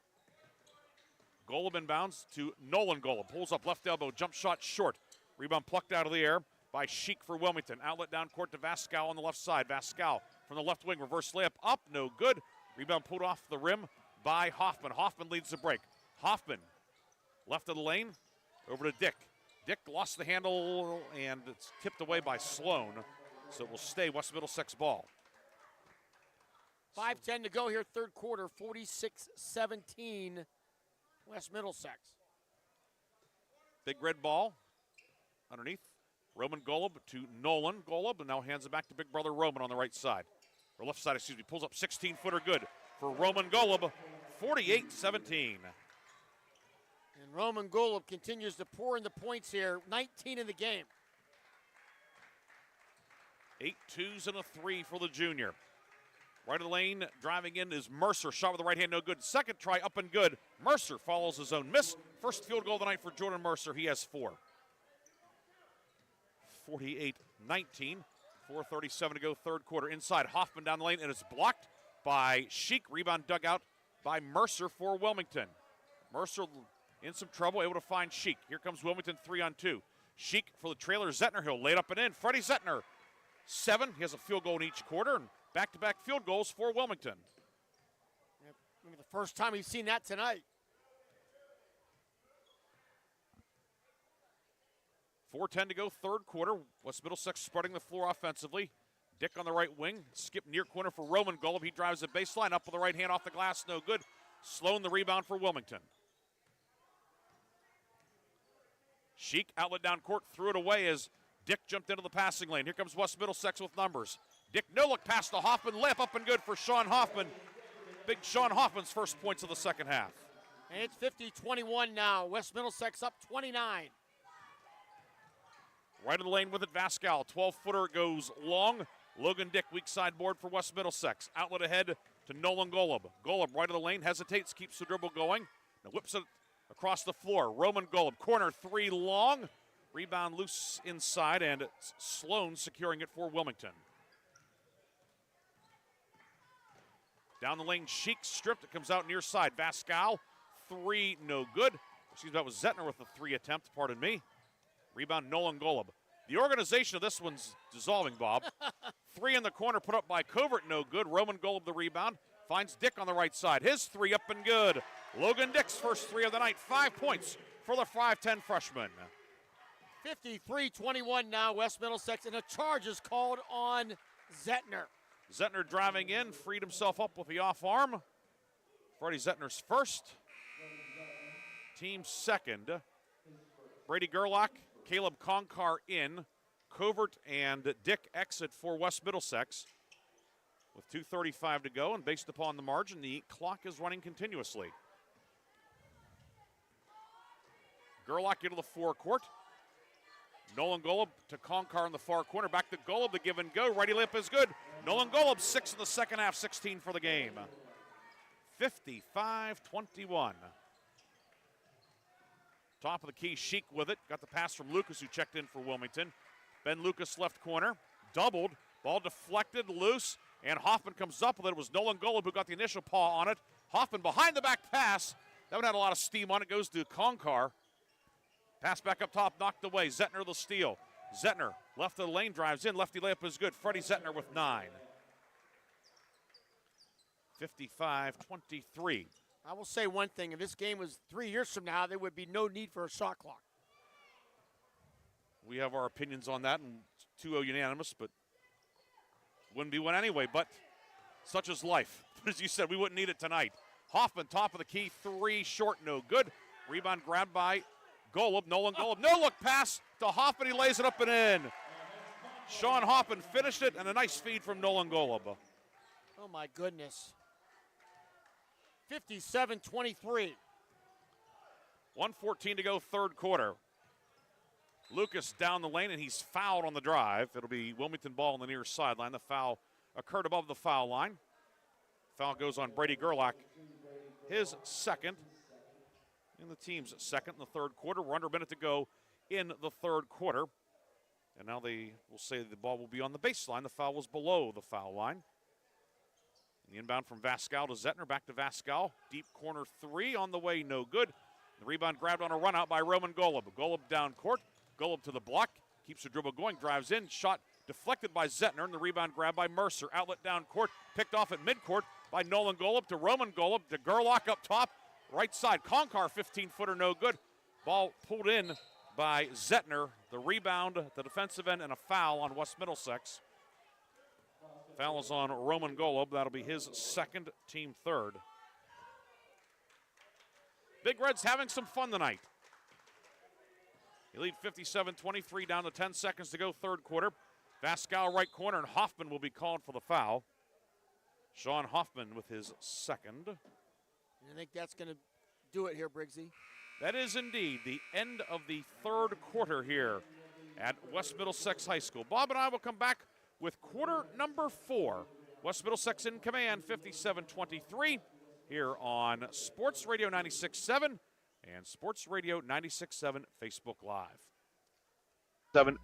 Golub inbounds to Nolan Golub. Pulls up left elbow, jump shot short. Rebound plucked out of the air by Sheik for Wilmington. Outlet down court to Vascal on the left side. Vascal from the left wing, reverse layup up, no good. Rebound pulled off the rim by Hoffman. Hoffman leads the break. Hoffman, left of the lane, over to Dick. Dick lost the handle, and it's tipped away by Sloan, so it will stay West Middlesex ball. 5:10 to go here, third quarter, 46-17, West Middlesex. Big red ball underneath. Roman Golub to Nolan Golub, and now hands it back to big brother Roman on the right side. Or left side, excuse me. Pulls up 16-footer good for Roman Golub, 48-17. And Roman Golub continues to pour in the points here, 19 in the game. 8 twos and a 3 for the junior. Right of the lane, driving in is Mercer. Shot with the right hand, no good. Second try, up and good. Mercer follows his own miss. First field goal of the night for Jordan Mercer. He has 4. 48-19. 4:37 to go, third quarter. Inside, Hoffman down the lane, and it's blocked by Sheik. Rebound dug out by Mercer for Wilmington. Mercer in some trouble, able to find Sheik. Here comes Wilmington 3-on-2. Sheik for the trailer, Zettner. He'll lay it up and in. Freddie Zettner, 7. He has a field goal in each quarter, and back-to-back field goals for Wilmington. Maybe the first time we've seen that tonight. 4:10 to go, third quarter. West Middlesex spreading the floor offensively. Dick on the right wing. Skip near corner for Roman Golub. He drives the baseline up with the right hand off the glass. No good. Sloan the rebound for Wilmington. Sheik outlet down court. Threw it away as Dick jumped into the passing lane. Here comes West Middlesex with numbers. Dick no look pass to Hoffman. Layup up and good for Sean Hoffman. Big Sean Hoffman's first points of the second half. And it's 50-21 now. West Middlesex up 29. Right of the lane with it, Vascal. 12-footer goes long. Logan Dick, weak side board for West Middlesex. Outlet ahead to Nolan Golub. Golub right of the lane, hesitates, keeps the dribble going. Now whips it across the floor. Roman Golub, corner 3 long. Rebound loose inside, and it's Sloan securing it for Wilmington. Down the lane, Sheik stripped. It comes out near side. Vascal, 3, no good. Excuse me, that was Zettner with the 3 attempt, pardon me. Rebound, Nolan Golub. The organization of this one's dissolving, Bob. 3 in the corner put up by Covert, no good. Roman Golub the rebound. Finds Dick on the right side. His 3 up and good. Logan Dick's first 3 of the night. 5 points for the 5'10 freshman. 53-21 now, West Middlesex, and a charge is called on Zettner. Zettner driving in, freed himself up with the off arm. Freddie Zettner's first. Team second. Brady Gerlach, Caleb Conkar in. Covert and Dick exit for West Middlesex. With 2:35 to go, and based upon the margin, the clock is running continuously. Gerlach into the forecourt. Nolan Golub to Conkar in the far corner. Back to Golub, the give and go. Righty lip is good. Nolan Golub, 6 in the second half, 16 for the game. 55-21. Top of the key, Sheik with it. Got the pass from Lucas, who checked in for Wilmington. Ben Lucas left corner. Doubled. Ball deflected, loose. And Hoffman comes up with it. It was Nolan Golub who got the initial paw on it. Hoffman behind the back pass. That one had a lot of steam on it. Goes to Conkar. Pass back up top, knocked away. Zettner the steal. Zettner, left of the lane, drives in. Lefty layup is good. Freddie Zettner with 9. 55-23. I will say one thing. If this game was 3 years from now, there would be no need for a shot clock. We have our opinions on that, and 2-0 unanimous, but wouldn't be one anyway. But such is life. As you said, we wouldn't need it tonight. Hoffman, top of the key, 3 short, no good. Rebound grabbed by Golub, Nolan Golub. No-look pass to Hoffman. He lays it up and in. Sean Hoffman finished it, and a nice feed from Nolan Golub. Oh, my goodness. 57-23. 1:14 to go, third quarter. Lucas down the lane, and he's fouled on the drive. It'll be Wilmington ball on the near sideline. The foul occurred above the foul line. Foul goes on Brady Gerlach, his second, and the team's second in the third quarter. We're under a minute to go in the third quarter. And now they will say the ball will be on the baseline. The foul was below the foul line. And the inbound from Vascal to Zettner, back to Vascal. Deep corner 3 on the way, no good. The rebound grabbed on a run out by Roman Golub. Golub down court. Golub to the block. Keeps the dribble going, drives in. Shot deflected by Zettner, and the rebound grabbed by Mercer. Outlet down court. Picked off at midcourt by Nolan Golub to Roman Golub to Gerlach up top. Right side. Conkar 15-footer, no good. Ball pulled in by Zettner. The rebound, the defensive end, and a foul on West Middlesex. Foul is on Roman Golub. That'll be his second, team third. Big Reds having some fun tonight. They lead 57-23 down to 10 seconds to go, third quarter. Vascal right corner, and Hoffman will be called for the foul. Sean Hoffman with his second. I think that's going to do it here, Briggsy. That is indeed the end of the third quarter here at West Middlesex High School. Bob and I will come back with quarter number 4. West Middlesex in command, 57-23, here on Sports Radio 96.7 and Sports Radio 96.7 Facebook Live. 7.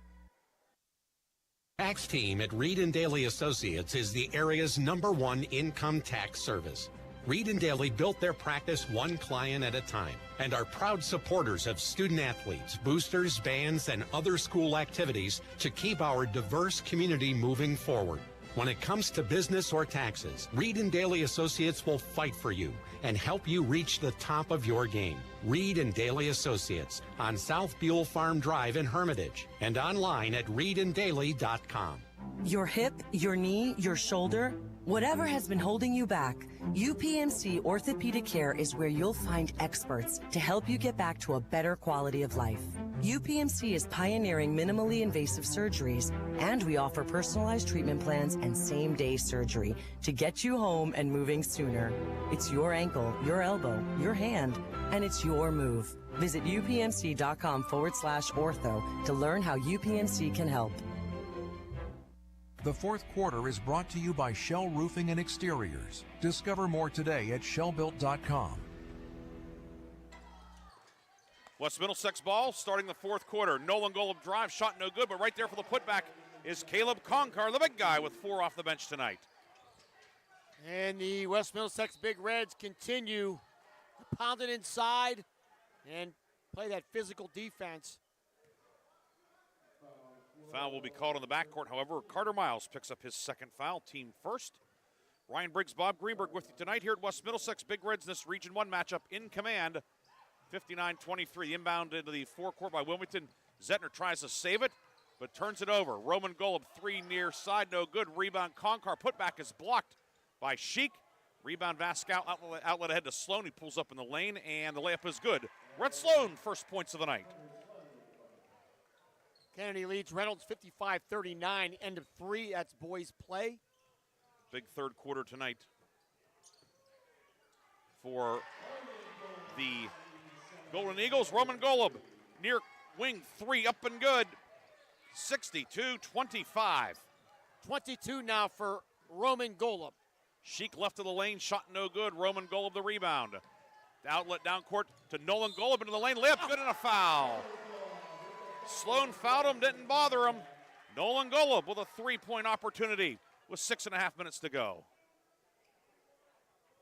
Tax team at Reed and Daly Associates is the area's #1 income tax service. Reed and Daly built their practice one client at a time and are proud supporters of student athletes, boosters, bands, and other school activities to keep our diverse community moving forward. When it comes to business or taxes, Reed and Daly Associates will fight for you and help you reach the top of your game. Reed and Daly Associates on South Buell Farm Drive in Hermitage and online at reedanddaly.com. Your hip, your knee, your shoulder, whatever has been holding you back, UPMC Orthopedic Care is where you'll find experts to help you get back to a better quality of life. UPMC is pioneering minimally invasive surgeries, and we offer personalized treatment plans and same-day surgery to get you home and moving sooner. It's your ankle, your elbow, your hand, and it's your move. Visit upmc.com/ortho to learn how UPMC can help. The fourth quarter is brought to you by Shell Roofing and Exteriors. Discover more today at shellbuilt.com. West Middlesex ball starting the fourth quarter. Nolan Golub drive, shot no good, but right there for the putback is Caleb Conkar, the big guy with 4 off the bench tonight. And the West Middlesex Big Reds continue to pound it inside and play that physical defense. Foul will be called on the backcourt. However, Carter Miles picks up his second foul, team first. Ryan Briggs, Bob Greenburg with you tonight here at West Middlesex. Big Reds, this Region 1 matchup in command. 59-23, inbound into the forecourt by Wilmington. Zettner tries to save it, but turns it over. Roman Golub, 3 near side, no good. Rebound, Conkar, putback is blocked by Sheik. Rebound, Vascal, outlet ahead to Sloan. He pulls up in the lane, and the layup is good. Rhett Sloan, first points of the night. Kennedy leads Reynolds 55-39, end of 3. That's boys play. Big third quarter tonight for the Golden Eagles. Roman Golub, near wing 3, up and good. 62-25. 22 now for Roman Golub. Sheik left of the lane, shot no good. Roman Golub the rebound. The outlet down court to Nolan Golub into the lane. Layup good and a foul. Sloan fouled him, didn't bother him. Nolan Golub with a 3-point opportunity with 6.5 minutes to go.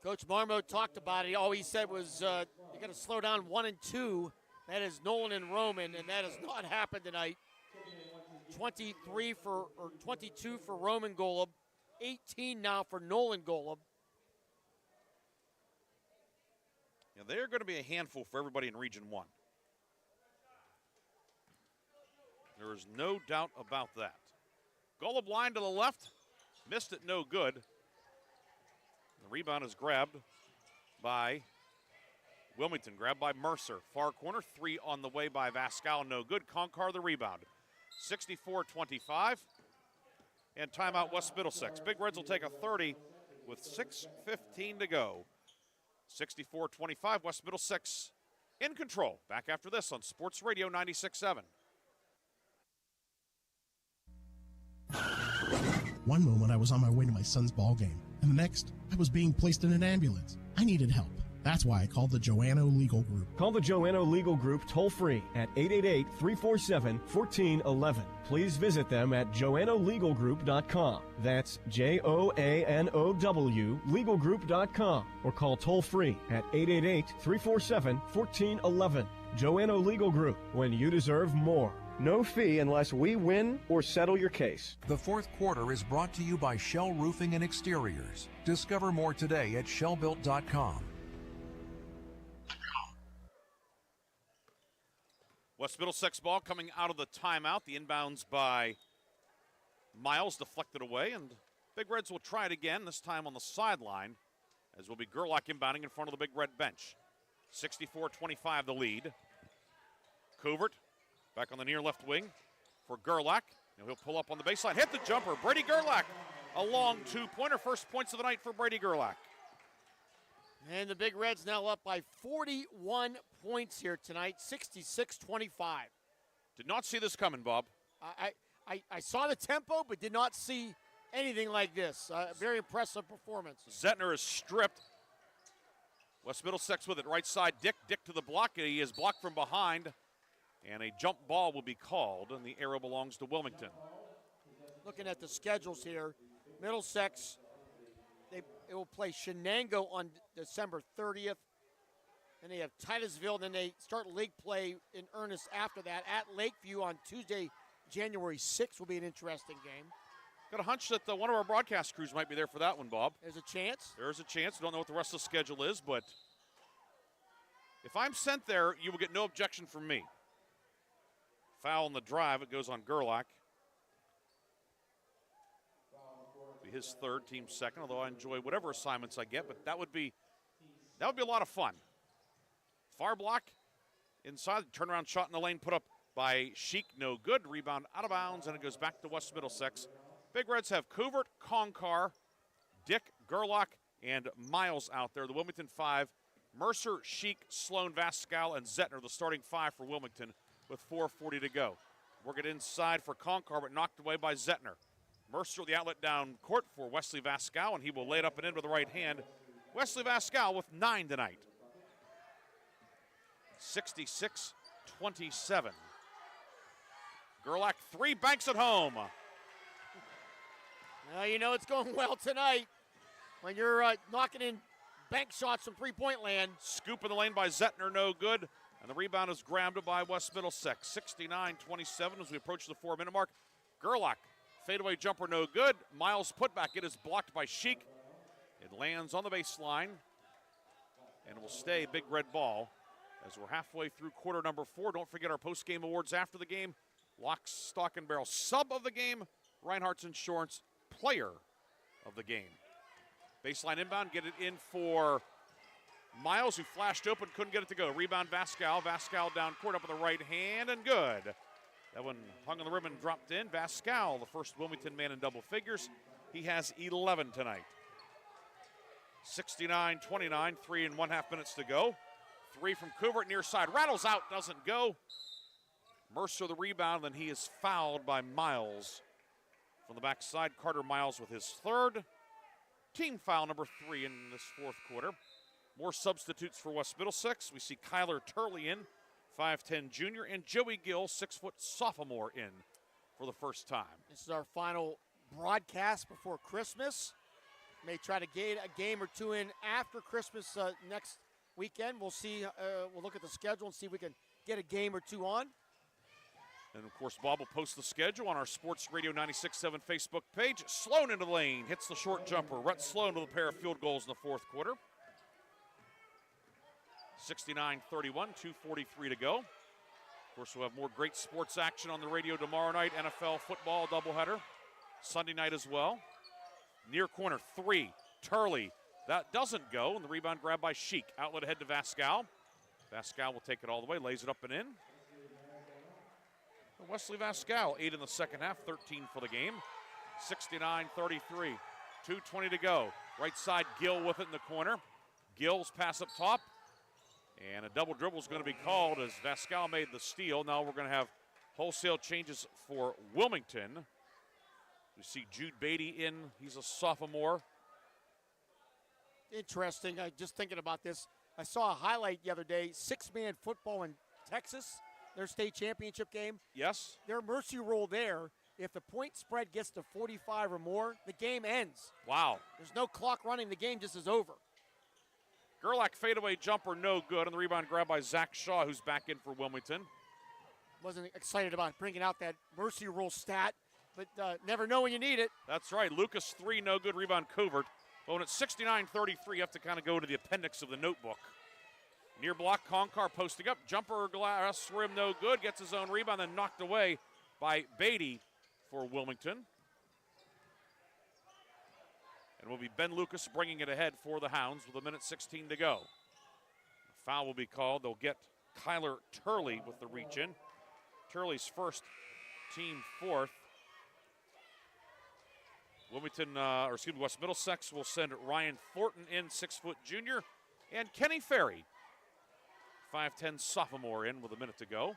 Coach Marmo talked about it. All he said was you got to slow down 1 and 2. That is Nolan and Roman, and that has not happened tonight. 22 for Roman Golub, 18 now for Nolan Golub. Yeah, they're going to be a handful for everybody in Region 1. There is no doubt about that. Golub line to the left, missed it, no good. The rebound is grabbed by Wilmington, grabbed by Mercer. Far corner, 3 on the way by Vascal, no good. Concar the rebound. 64-25. And timeout West Middlesex. Big Reds will take a 30 with 6:15 to go. 64-25, West Middlesex in control. Back after this on Sports Radio 96.7. One moment I was on my way to my son's ball game, and the next I was being placed in an ambulance. I needed help. That's why I called the Joanno Legal Group. Call the Joanno Legal Group toll-free at 888-347-1411. Please visit them at joannolegalgroup.com. That's Joanow legalgroup.com. Or call toll-free at 888-347-1411. Joanno Legal Group, when you deserve more. No fee unless we win or settle your case. The fourth quarter is brought to you by Shell Roofing and Exteriors. Discover more today at shellbuilt.com. West Middlesex ball coming out of the timeout. The inbounds by Miles deflected away, and Big Reds will try it again, this time on the sideline, as will be Gerlach inbounding in front of the Big Red bench. 64-25 the lead. Covert back on the near left wing for Gerlach. Now he'll pull up on the baseline, hit the jumper. Brady Gerlach, a long two-pointer. First points of the night for Brady Gerlach. And the Big Reds now up by 41 points here tonight, 66-25. Did not see this coming, Bob. I saw the tempo, but did not see anything like this. Very impressive performance. Zettner is stripped. West Middlesex with it, right side. Dick to the block. He is blocked from behind. And a jump ball will be called, and the arrow belongs to Wilmington. Looking at the schedules here, Middlesex, it will play Shenango on December 30th. Then they have Titusville. Then they start league play in earnest after that at Lakeview on Tuesday, January 6th will be an interesting game. Got a hunch that one of our broadcast crews might be there for that one, Bob. There's a chance. There's a chance. Don't know what the rest of the schedule is, but if I'm sent there, you will get no objection from me. Foul on the drive. It goes on Gerlach. Be his third, team second, although I enjoy whatever assignments I get, but that would be a lot of fun. Far block inside, turnaround shot in the lane put up by Sheik, no good. Rebound out of bounds, and it goes back to West Middlesex. Big Reds have Covert, Concar, Dick, Gerlach, and Miles out there. The Wilmington 5, Mercer, Sheik, Sloan, Vascal, and Zettner, the starting 5 for Wilmington with 4:40 to go. Work it inside for Concar, but knocked away by Zettner. Mercer, the outlet down court for Wesley Vascal, and he will lay it up and in with the right hand. Wesley Vascal with 9 tonight. 66-27. Gerlach 3, banks at home. Well, you know it's going well tonight when you're knocking in bank shots from three-point land. Scoop in the lane by Zettner, no good. And the rebound is grabbed by West Middlesex. 69-27 as we approach the 4-minute mark. Gerlach, fadeaway jumper, no good. Miles' putback, it is blocked by Sheik. It lands on the baseline and will stay Big Red ball as we're halfway through quarter number 4. Don't forget our post-game awards after the game. Lock, stock, and barrel. Sub of the game, Reinhardt's Insurance. Player of the game. Baseline inbound, get it in for Miles, who flashed open, couldn't get it to go. Rebound Vascal. Vascal down court, up with the right hand, and good. That one hung on the rim and dropped in. Vascal, the first Wilmington man in double figures. He has 11 tonight. 69-29, 3.5 minutes to go. 3 from Covert near side. Rattles out, doesn't go. Mercer the rebound, and he is fouled by Miles. From the backside, Carter Miles with his third. Team foul number 3 in this fourth quarter. More substitutes for West Middlesex. We see Kyler Turley in, 5'10 junior, and Joey Gill, 6-foot sophomore in for the first time. This is our final broadcast before Christmas. May try to get a game or two in after Christmas next weekend. We'll see. We'll look at the schedule and see if we can get a game or two on. And, of course, Bob will post the schedule on our Sports Radio 96.7 Facebook page. Sloan into the lane, hits the short jumper. Rhett Sloan with a pair of field goals in the fourth quarter. 69-31, 2:43 to go. Of course, we'll have more great sports action on the radio tomorrow night. NFL football doubleheader. Sunday night as well. Near corner, 3. Turley. That doesn't go, and the rebound grabbed by Sheik. Outlet ahead to Vascal. Vascal will take it all the way, lays it up and in. And Wesley Vascal, 8 in the second half, 13 for the game. 69-33, 2:20 to go. Right side, Gill with it in the corner. Gill's pass up top. And a double dribble is going to be called as Vascal made the steal. Now we're going to have wholesale changes for Wilmington. We see Jude Beatty in. He's a sophomore. Interesting. Just thinking about this. I saw a highlight the other day. 6-man football in Texas, their state championship game. Yes. Their mercy rule there, if the point spread gets to 45 or more, the game ends. Wow. There's no clock running. The game just is over. Gerlach fadeaway jumper, no good. And the rebound grabbed by Zach Shaw, who's back in for Wilmington. Wasn't excited about bringing out that mercy rule stat, but never know when you need it. That's right. Lucas, 3, no good. Rebound Covert. But when it's 69-33, you have to kind of go to the appendix of the notebook. Near block, Concar posting up. Jumper glass rim, no good. Gets his own rebound, then knocked away by Beatty for Wilmington. And it will be Ben Lucas bringing it ahead for the Hounds with 1:16 to go. A foul will be called. They'll get Kyler Turley with the reach in. Turley's first, team fourth. West Middlesex will send Ryan Thornton in, 6-foot junior, and Kenny Ferry, 5'10" sophomore, in with 1 minute to go.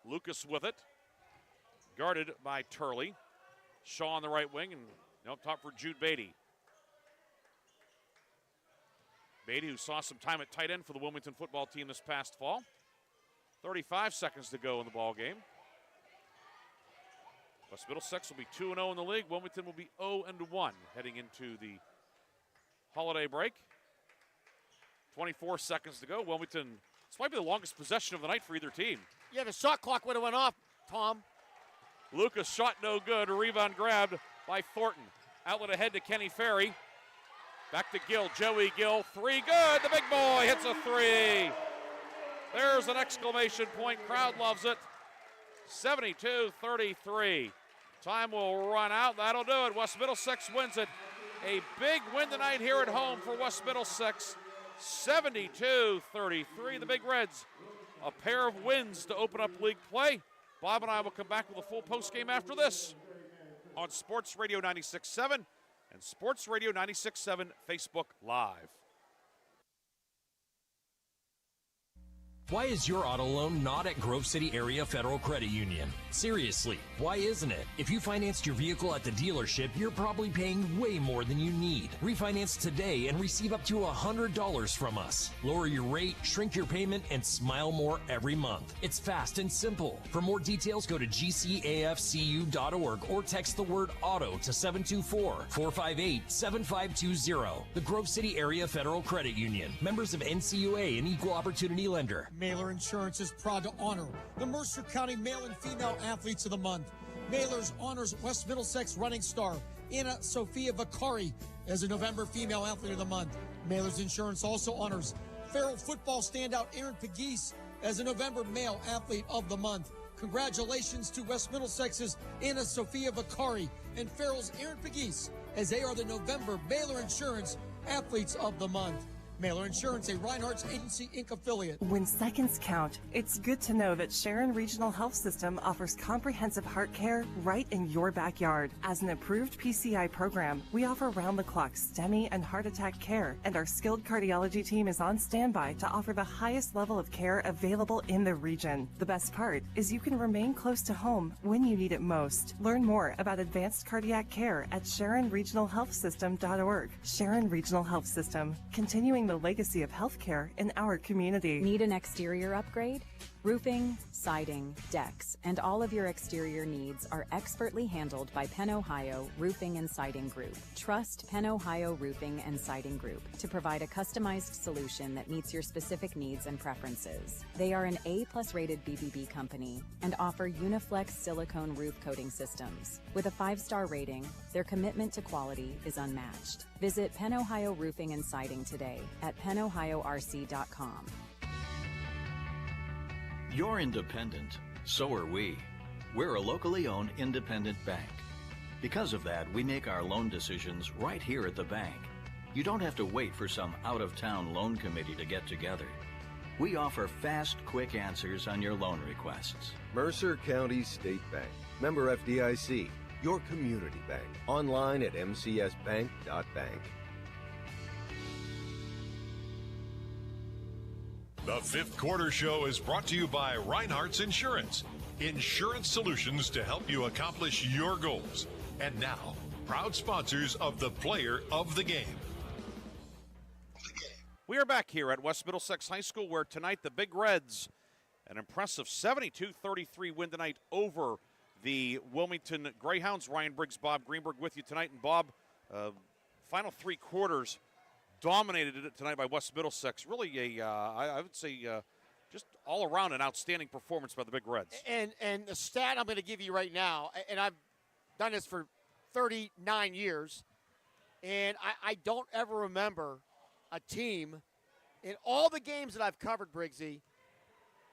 Lucas with it, guarded by Turley. Shaw on the right wing, and up top for Jude Beatty. Beatty, who saw some time at tight end for the Wilmington football team this past fall. 35 seconds to go in the ball game. West Middlesex will be 2-0 in the league. Wilmington will be 0-1 heading into the holiday break. 24 seconds to go. Wilmington, this might be the longest possession of the night for either team. Yeah, the shot clock would have went off, Tom. Lucas shot no good. A rebound grabbed by Thornton. Outlet ahead to Kenny Ferry. Back to Gill. Joey Gill, 3 good. The big boy hits a 3. There's an exclamation point. Crowd loves it. 72-33. Time will run out. That'll do it. West Middlesex wins it. A big win tonight here at home for West Middlesex. 72-33. The Big Reds, a pair of wins to open up league play. Bob and I will come back with a full postgame after this on Sports Radio 96.7 and Sports Radio 96.7 Facebook Live. Why is your auto loan not at Grove City Area Federal Credit Union? Seriously, why isn't it? If you financed your vehicle at the dealership, you're probably paying way more than you need. Refinance today and receive up to $100 from us. Lower your rate, shrink your payment, and smile more every month. It's fast and simple. For more details, go to gcafcu.org or text the word AUTO to 724-458-7520. The Grove City Area Federal Credit Union. Members of NCUA and Equal Opportunity Lender. Mailer Insurance is proud to honor the Mercer County Male and Female Athletes of the Month. Mailer's honors West Middlesex running star Anna Sophia Vicari as a November Female Athlete of the Month. Mailer's Insurance also honors Farrell football standout Aaron Pegues as a November Male Athlete of the Month. Congratulations to West Middlesex's Anna Sophia Vicari and Farrell's Aaron Pegues as they are the November Mailer Insurance Athletes of the Month. Mailer Insurance, a Reinhardt's Agency Inc. affiliate. When seconds count, it's good to know that Sharon Regional Health System offers comprehensive heart care right in your backyard. As an approved PCI program, we offer round-the-clock STEMI and heart attack care, and our skilled cardiology team is on standby to offer the highest level of care available in the region. The best part is you can remain close to home when you need it most. Learn more about advanced cardiac care at SharonRegionalHealthSystem.org. Sharon Regional Health System, continuing the legacy of healthcare in our community. Need an exterior upgrade? Roofing, siding, decks, and all of your exterior needs are expertly handled by Penn Ohio Roofing and Siding Group. Trust Penn Ohio Roofing and Siding Group to provide a customized solution that meets your specific needs and preferences. They are an A+ rated BBB company and offer Uniflex silicone roof coating systems. With a 5-star rating, their commitment to quality is unmatched. Visit Penn Ohio Roofing and Siding today at pennohiorc.com. You're independent. So are we. We're a locally owned independent bank. Because of that, we make our loan decisions right here at the bank. You don't have to wait for some out-of-town loan committee to get together. We offer fast, quick answers on your loan requests. Mercer County State Bank. Member FDIC. Your community bank. Online at mcsbank.bank. The Fifth Quarter Show is brought to you by Reinhardt's Insurance. Insurance solutions to help you accomplish your goals. And now, proud sponsors of the Player of the Game. We are back here at West Middlesex High School, where tonight the Big Reds, an impressive 72-33 win tonight over the Wilmington Greyhounds. Ryan Briggs, Bob Greenburg with you tonight. And Bob, final 3 quarters dominated it tonight by West Middlesex. Really I would say just all around an outstanding performance by the Big Reds. And the stat I'm going to give you right now, and I've done this for 39 years, and I don't ever remember a team in all the games that I've covered, Briggsy,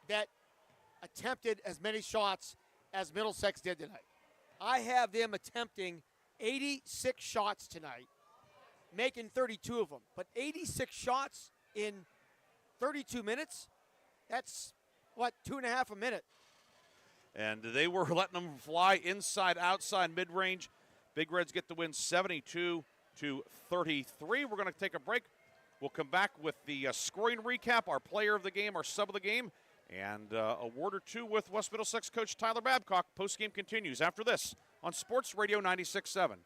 that attempted as many shots as Middlesex did tonight. I have them attempting 86 shots tonight, making 32 of them. But 86 shots in 32 minutes, that's, 2.5 a minute. And they were letting them fly inside, outside, mid-range. Big Reds get the win 72-33. We're going to take a break. We'll come back with the scoring recap, our player of the game, our sub of the game, and a word or two with West Middlesex coach Tyler Babcock. Postgame continues after this on Sports Radio 96.7.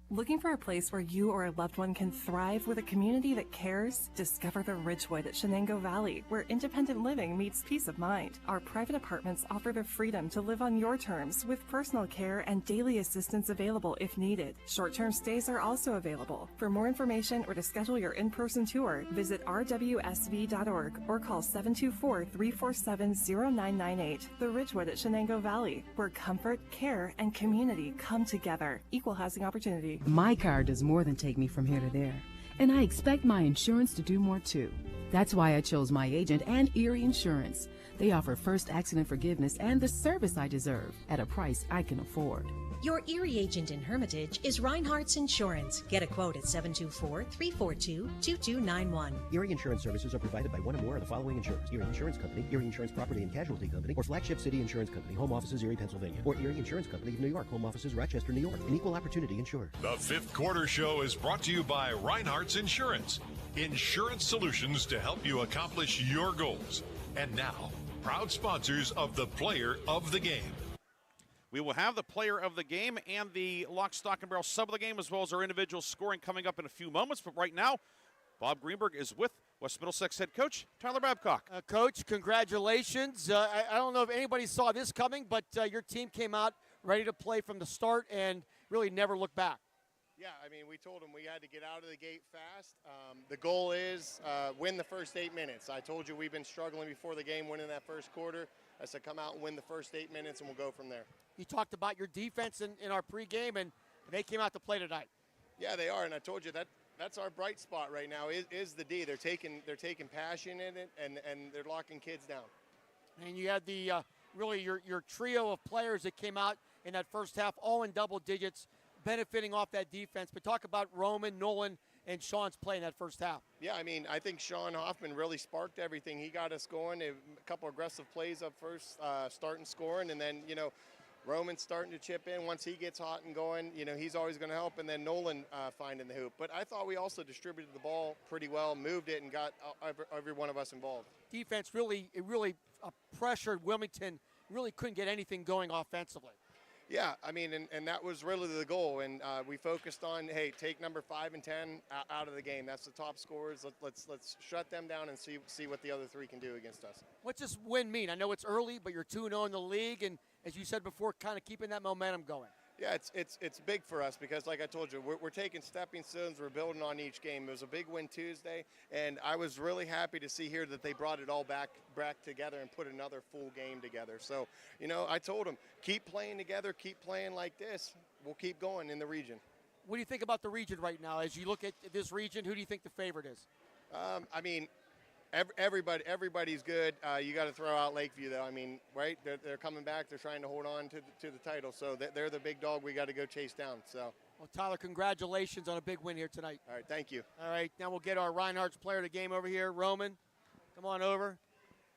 Looking for a place where you or a loved one can thrive with a community that cares? Discover the Ridgewood at Shenango Valley, where independent living meets peace of mind. Our private apartments offer the freedom to live on your terms with personal care and daily assistance available if needed. Short-term stays are also available. For more information or to schedule your in-person tour, visit rwsv.org or call 724-347-0998. The Ridgewood at Shenango Valley, where comfort, care, and community come together. Equal housing opportunity. My car does more than take me from here to there, and I expect my insurance to do more too. That's why I chose my agent and Erie Insurance. They offer first accident forgiveness and the service I deserve at a price I can afford. Your Erie agent in Hermitage is Reinhardt's Insurance. Get a quote at 724-342-2291. Erie Insurance services are provided by one or more of the following insurers: Erie Insurance Company, Erie Insurance Property and Casualty Company, or Flagship City Insurance Company, home offices Erie, Pennsylvania, or Erie Insurance Company of New York, home offices Rochester, New York. An equal opportunity insurer. The Fifth Quarter Show is brought to you by Reinhardt's Insurance. Insurance solutions to help you accomplish your goals. And now, proud sponsors of the Player of the Game. We will have the player of the game and the lock, stock, and barrel sub of the game, as well as our individual scoring coming up in a few moments. But right now, Bob Greenburg is with West Middlesex head coach Tyler Babcock. Coach, congratulations. I don't know if anybody saw this coming, but your team came out ready to play from the start and really never looked back. Yeah, I mean, we told them we had to get out of the gate fast. The goal is win the first 8 minutes. I told you we've been struggling before the game, winning that first quarter. I said come out and win the first 8 minutes, and we'll go from there. You talked about your defense in our pregame, and they came out to play tonight. Yeah, they are, and I told you that's our bright spot right now is the D. They're taking passion in it, and they're locking kids down. And you had the really your trio of players that came out in that first half, all in double digits, benefiting off that defense. But talk about Roman, Nolan, and Sean's play in that first half. Yeah, I mean, I think Sean Hoffman really sparked everything. He got us going. A couple aggressive plays up first, starting scoring, and then, Roman's starting to chip in. Once he gets hot and going, he's always going to help. And then Nolan finding the hoop. But I thought we also distributed the ball pretty well, moved it, and got every one of us involved. Defense really pressured Wilmington. Really couldn't get anything going offensively. Yeah, I mean, and that was really the goal. And we focused on, hey, take number 5 and 10 out of the game. That's the top scorers. Let's shut them down and see what the other 3 can do against us. What's this win mean? I know it's early, but you're 2-0 in the league, and as you said before, kind of keeping that momentum going. Yeah, it's big for us because, like I told you, we're taking stepping stones. We're building on each game. It was a big win Tuesday, and I was really happy to see here that they brought it all back together and put another full game together. So, I told them, keep playing together, keep playing like this. We'll keep going in the region. What do you think about the region right now? As you look at this region, who do you think the favorite is? I mean, everybody's good. You got to throw out Lakeview, though. I mean, right? They're coming back. They're trying to hold on to the title. So they're the big dog we got to go chase down. So. Well, Tyler, congratulations on a big win here tonight. All right, thank you. All right, now we'll get our Reinhardt's player of the game over here. Roman, come on over.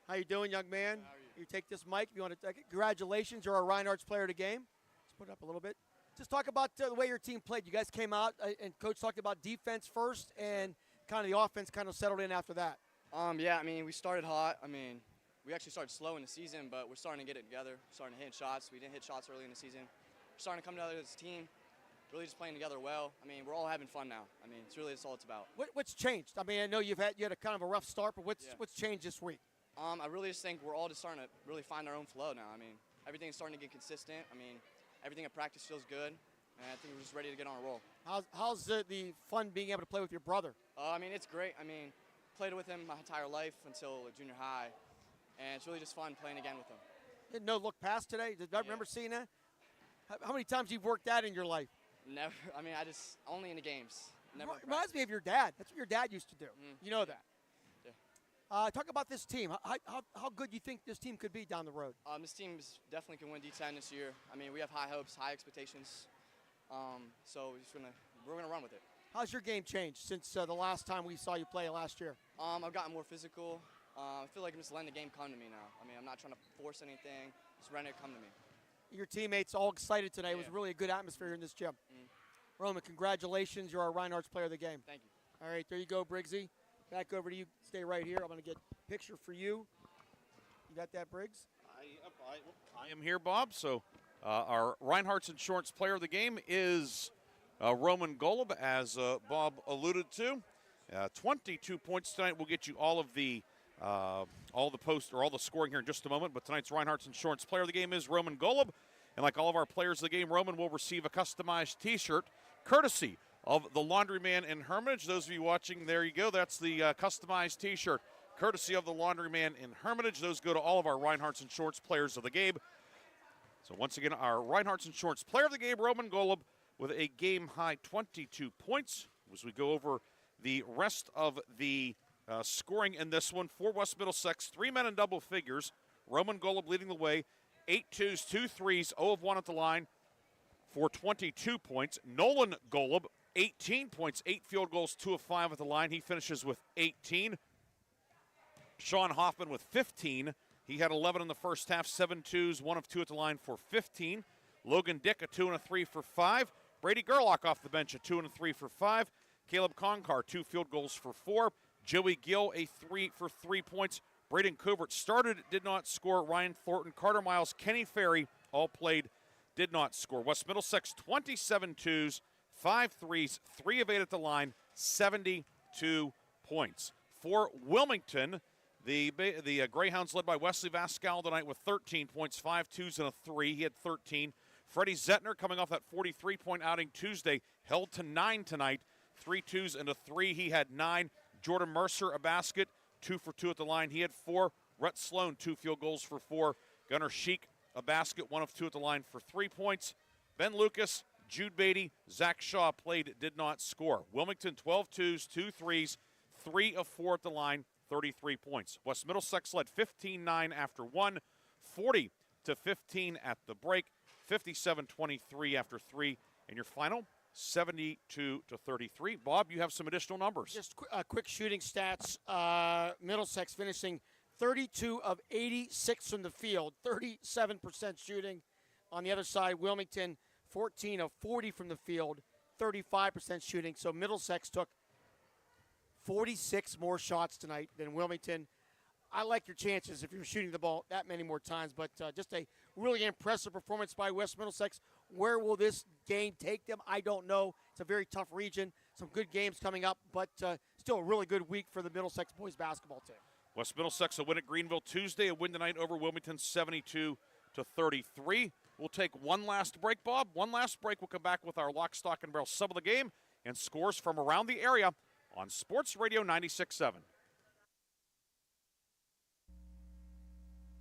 How you doing, young man? How are you? You take this mic if you want to take it. Congratulations, you're our Reinhardt's player of the game. Let's put it up a little bit. Just talk about the way your team played. You guys came out, and Coach talked about defense first, and kind of the offense kind of settled in after that. Yeah, I mean, we started hot. I mean, we actually started slow in the season, but we're starting to get it together. We're starting to hit shots. We didn't hit shots early in the season. We're starting to come together as a team, really just playing together well. I mean, we're all having fun now. I mean, it's really that's all it's about. What's changed? I mean, I know you had a kind of a rough start, but what's changed this week? I really just think we're all just starting to really find our own flow now. I mean, everything's starting to get consistent. I mean, everything at practice feels good, and I think we're just ready to get on a roll. How's the fun being able to play with your brother? I mean, it's great. I mean, played with him my entire life until junior high, and it's really just fun playing again with him. No look pass today? Did I remember seeing that? How many times you've worked that in your life? Never. I mean, only in the games. Never. Reminds me of your dad. That's what your dad used to do. You know that. Yeah. Talk about this team. How good do you think this team could be down the road? This team definitely can win D10 this year. I mean, we have high hopes, high expectations. So we're gonna run with it. How's your game changed since the last time we saw you play last year? I've gotten more physical. I feel like I'm just letting the game come to me now. I mean, I'm not trying to force anything. Just letting it come to me. Your teammates all excited tonight. It was really a good atmosphere in this gym. Roman, congratulations. You're our Reinhardt's player of the game. Thank you. All right, there you go, Briggsy. Back over to you. Stay right here. I'm going to get a picture for you. You got that, Briggs? I am here, Bob. So our Reinhardt's Insurance player of the game is Roman Golub, as Bob alluded to. 22 points tonight. We'll get you all the scoring here in just a moment. But tonight's Reinhardt's Insurance player of the game is Roman Golub. And like all of our players of the game, Roman will receive a customized T-shirt courtesy of the Laundryman in Hermitage. Those of you watching, there you go. That's the customized T-shirt courtesy of the Laundryman in Hermitage. Those go to all of our Reinhardt's Insurance players of the game. So once again, our Reinhardt's Insurance player of the game, Roman Golub, with a game-high 22 points. As we go over the rest of the scoring in this one for West Middlesex, 3 men in double figures. Roman Golub leading the way, 8 twos, 2 threes, 0 of 1 at the line for 22 points. Nolan Golub, 18 points, 8 field goals, 2 of 5 at the line. He finishes with 18. Sean Hoffman with 15. He had 11 in the first half, 7 twos, 1 of 2 at the line for 15. Logan Dick, a 2 and a 3 for 5. Brady Gerlach off the bench, a 2 and a 3 for 5. Caleb Conkar, 2 field goals for 4. Joey Gill, a 3 for 3 points. Braden Covert started, did not score. Ryan Thornton, Carter Miles, Kenny Ferry, all played, did not score. West Middlesex, 27 twos, 5 threes, 3 of 8 at the line, 72 points. For Wilmington, the Greyhounds led by Wesley Vascal tonight with 13 points, 5 twos and a 3. He had 13. Freddie Zettner, coming off that 43-point outing Tuesday, held to 9 tonight, 3 twos and a 3. He had 9. Jordan Mercer, a basket, 2 for 2 at the line. He had 4. Rhett Sloan, 2 field goals for 4. Gunnar Sheik, a basket, 1 of 2 at the line for 3 points. Ben Lucas, Jude Beatty, Zach Shaw played, did not score. Wilmington, 12 twos, 2 threes, 3 of 4 at the line, 33 points. West Middlesex led 15-9 after 1, 40-15 at the break, 57-23 after 3. And your final, 72-33. Bob, you have some additional numbers. Just quick shooting stats. Middlesex finishing 32 of 86 from the field, 37% shooting. On the other side, Wilmington, 14 of 40 from the field, 35% shooting. So Middlesex took 46 more shots tonight than Wilmington. I like your chances if you're shooting the ball that many more times, but just a really impressive performance by West Middlesex. Where will this game take them? I don't know. It's a very tough region. Some good games coming up, but still a really good week for the Middlesex boys basketball team. West Middlesex a win at Greenville Tuesday, a win tonight over Wilmington 72-33. We'll take one last break, Bob. One last break. We'll come back with our lock, stock, and barrel sub of the game and scores from around the area on Sports Radio 96.7.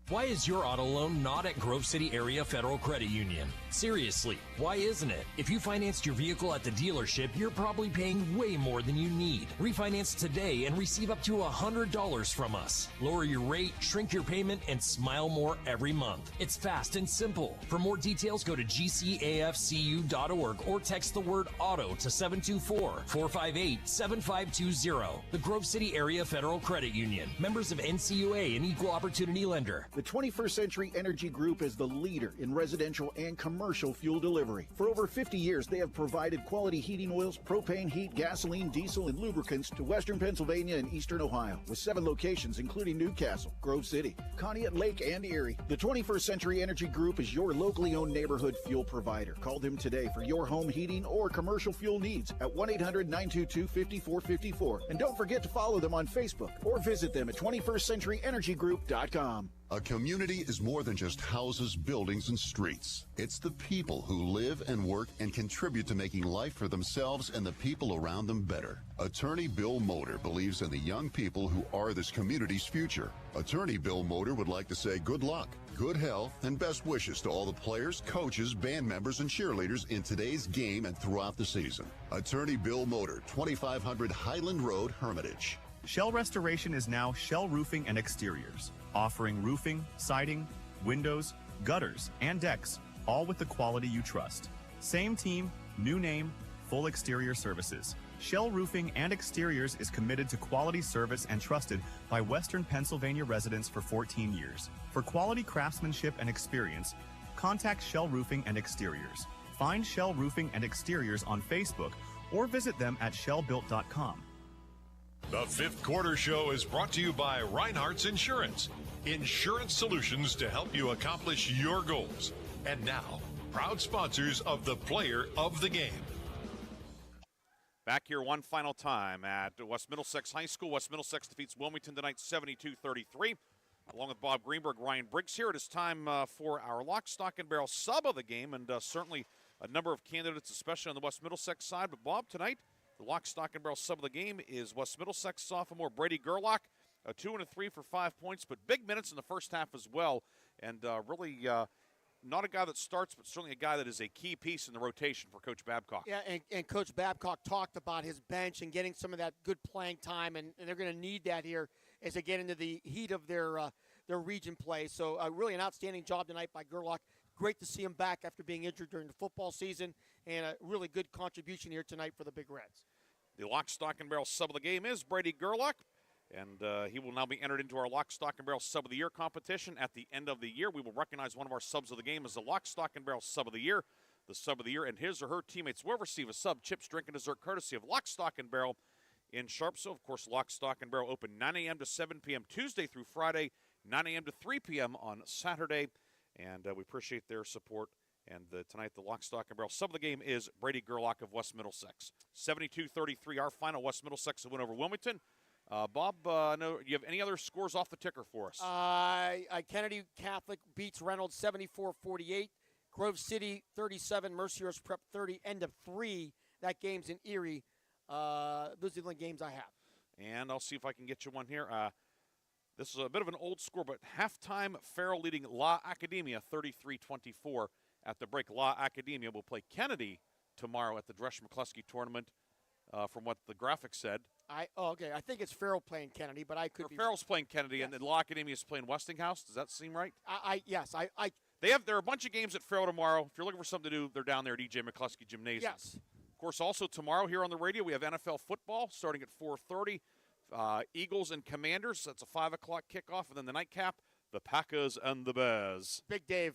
Why is your auto loan not at Grove City Area Federal Credit Union? Seriously, why isn't it? If you financed your vehicle at the dealership, you're probably paying way more than you need. Refinance today and receive up to $100 from us. Lower your rate, shrink your payment, and smile more every month. It's fast and simple. For more details, go to gcafcu.org or text the word AUTO to 724-458-7520. The Grove City Area Federal Credit Union. Members of NCUA, an equal opportunity lender. The 21st Century Energy Group is the leader in residential and commercial fuel delivery. For over 50 years, they have provided quality heating oils, propane, heat, gasoline, diesel, and lubricants to western Pennsylvania and eastern Ohio, with 7 locations including Newcastle, Grove City, Conneaut Lake, and Erie. The 21st Century Energy Group is your locally owned neighborhood fuel provider. Call them today for your home heating or commercial fuel needs at 1-800-922-5454. And don't forget to follow them on Facebook or visit them at 21stCenturyEnergyGroup.com. A community is more than just houses, buildings, and streets. It's the people who live and work and contribute to making life for themselves and the people around them better. Attorney Bill Motor believes in the young people who are this community's future. Attorney Bill Motor would like to say good luck, good health, and best wishes to all the players, coaches, band members, and cheerleaders in today's game and throughout the season. Attorney Bill Motor, 2500 Highland Road, Hermitage. Shell Restoration is now Shell Roofing and Exteriors, offering roofing, siding, windows, gutters, and decks, all with the quality you trust. Same team, new name, full exterior services. Shell Roofing and Exteriors is committed to quality service and trusted by Western Pennsylvania residents for 14 years. For quality craftsmanship and experience, contact Shell Roofing and Exteriors. Find Shell Roofing and Exteriors on Facebook or visit them at shellbuilt.com. The Fifth Quarter Show is brought to you by Reinhardt's Insurance. Insurance solutions to help you accomplish your goals. And now, proud sponsors of the Player of the Game. Back here one final time at West Middlesex High School. West Middlesex defeats Wilmington tonight 72-33. Along with Bob Greenburg, Ryan Briggs here. It is time for our lock, stock, and barrel sub of the game. And certainly a number of candidates, especially on the West Middlesex side. But Bob, tonight, the lock, stock, and barrel sub of the game is West Middlesex sophomore Brady Gerlach. A 2 and a 3 for 5 points, but big minutes in the first half as well. And really not a guy that starts, but certainly a guy that is a key piece in the rotation for Coach Babcock. Yeah, and Coach Babcock talked about his bench and getting some of that good playing time, and they're going to need that here as they get into the heat of their region play. So really an outstanding job tonight by Gerlach. Great to see him back after being injured during the football season, and a really good contribution here tonight for the Big Reds. The lock, stock, and barrel sub of the game is Brady Gerlach, and he will now be entered into our lock, stock, and barrel sub of the year competition. At the end of the year, we will recognize one of our subs of the game as the lock, stock, and barrel sub of the year. The sub of the year and his or her teammates will receive a sub, chips, drink, and dessert courtesy of Lock, Stock, and Barrel in Sharpsville. Of course, Lock, Stock, and Barrel open 9 a.m. to 7 p.m. Tuesday through Friday, 9 a.m. to 3 p.m. on Saturday. And we appreciate their support. And tonight, the Lock, Stock, and Barrel sub of the game is Brady Gerlach of West Middlesex. 72-33, our final. West Middlesex a win over Wilmington. Bob, you have any other scores off the ticker for us? Kennedy Catholic beats Reynolds 74-48. Grove City 37, Mercyhurst Prep 30, end of 3. That game's in Erie. Those are the only games I have. And I'll see if I can get you one here. This is a bit of an old score, but halftime Farrell leading La Academia 33-24 at the break. La Academia will play Kennedy tomorrow at the Dresch McCluskey tournament, from what the graphic said. Okay. I think it's Farrell playing Kennedy, but I could be. Farrell's playing Kennedy, yes. And then La Academia is playing Westinghouse. Does that seem right? Yes. There are a bunch of games at Farrell tomorrow. If you're looking for something to do, they're down there at E.J. McCluskey Gymnasium. Yes. Of course, also tomorrow here on the radio, we have NFL football starting at 4:30. Eagles and Commanders, that's a 5 o'clock kickoff. And then the nightcap, the Packers and the Bears. Big Dave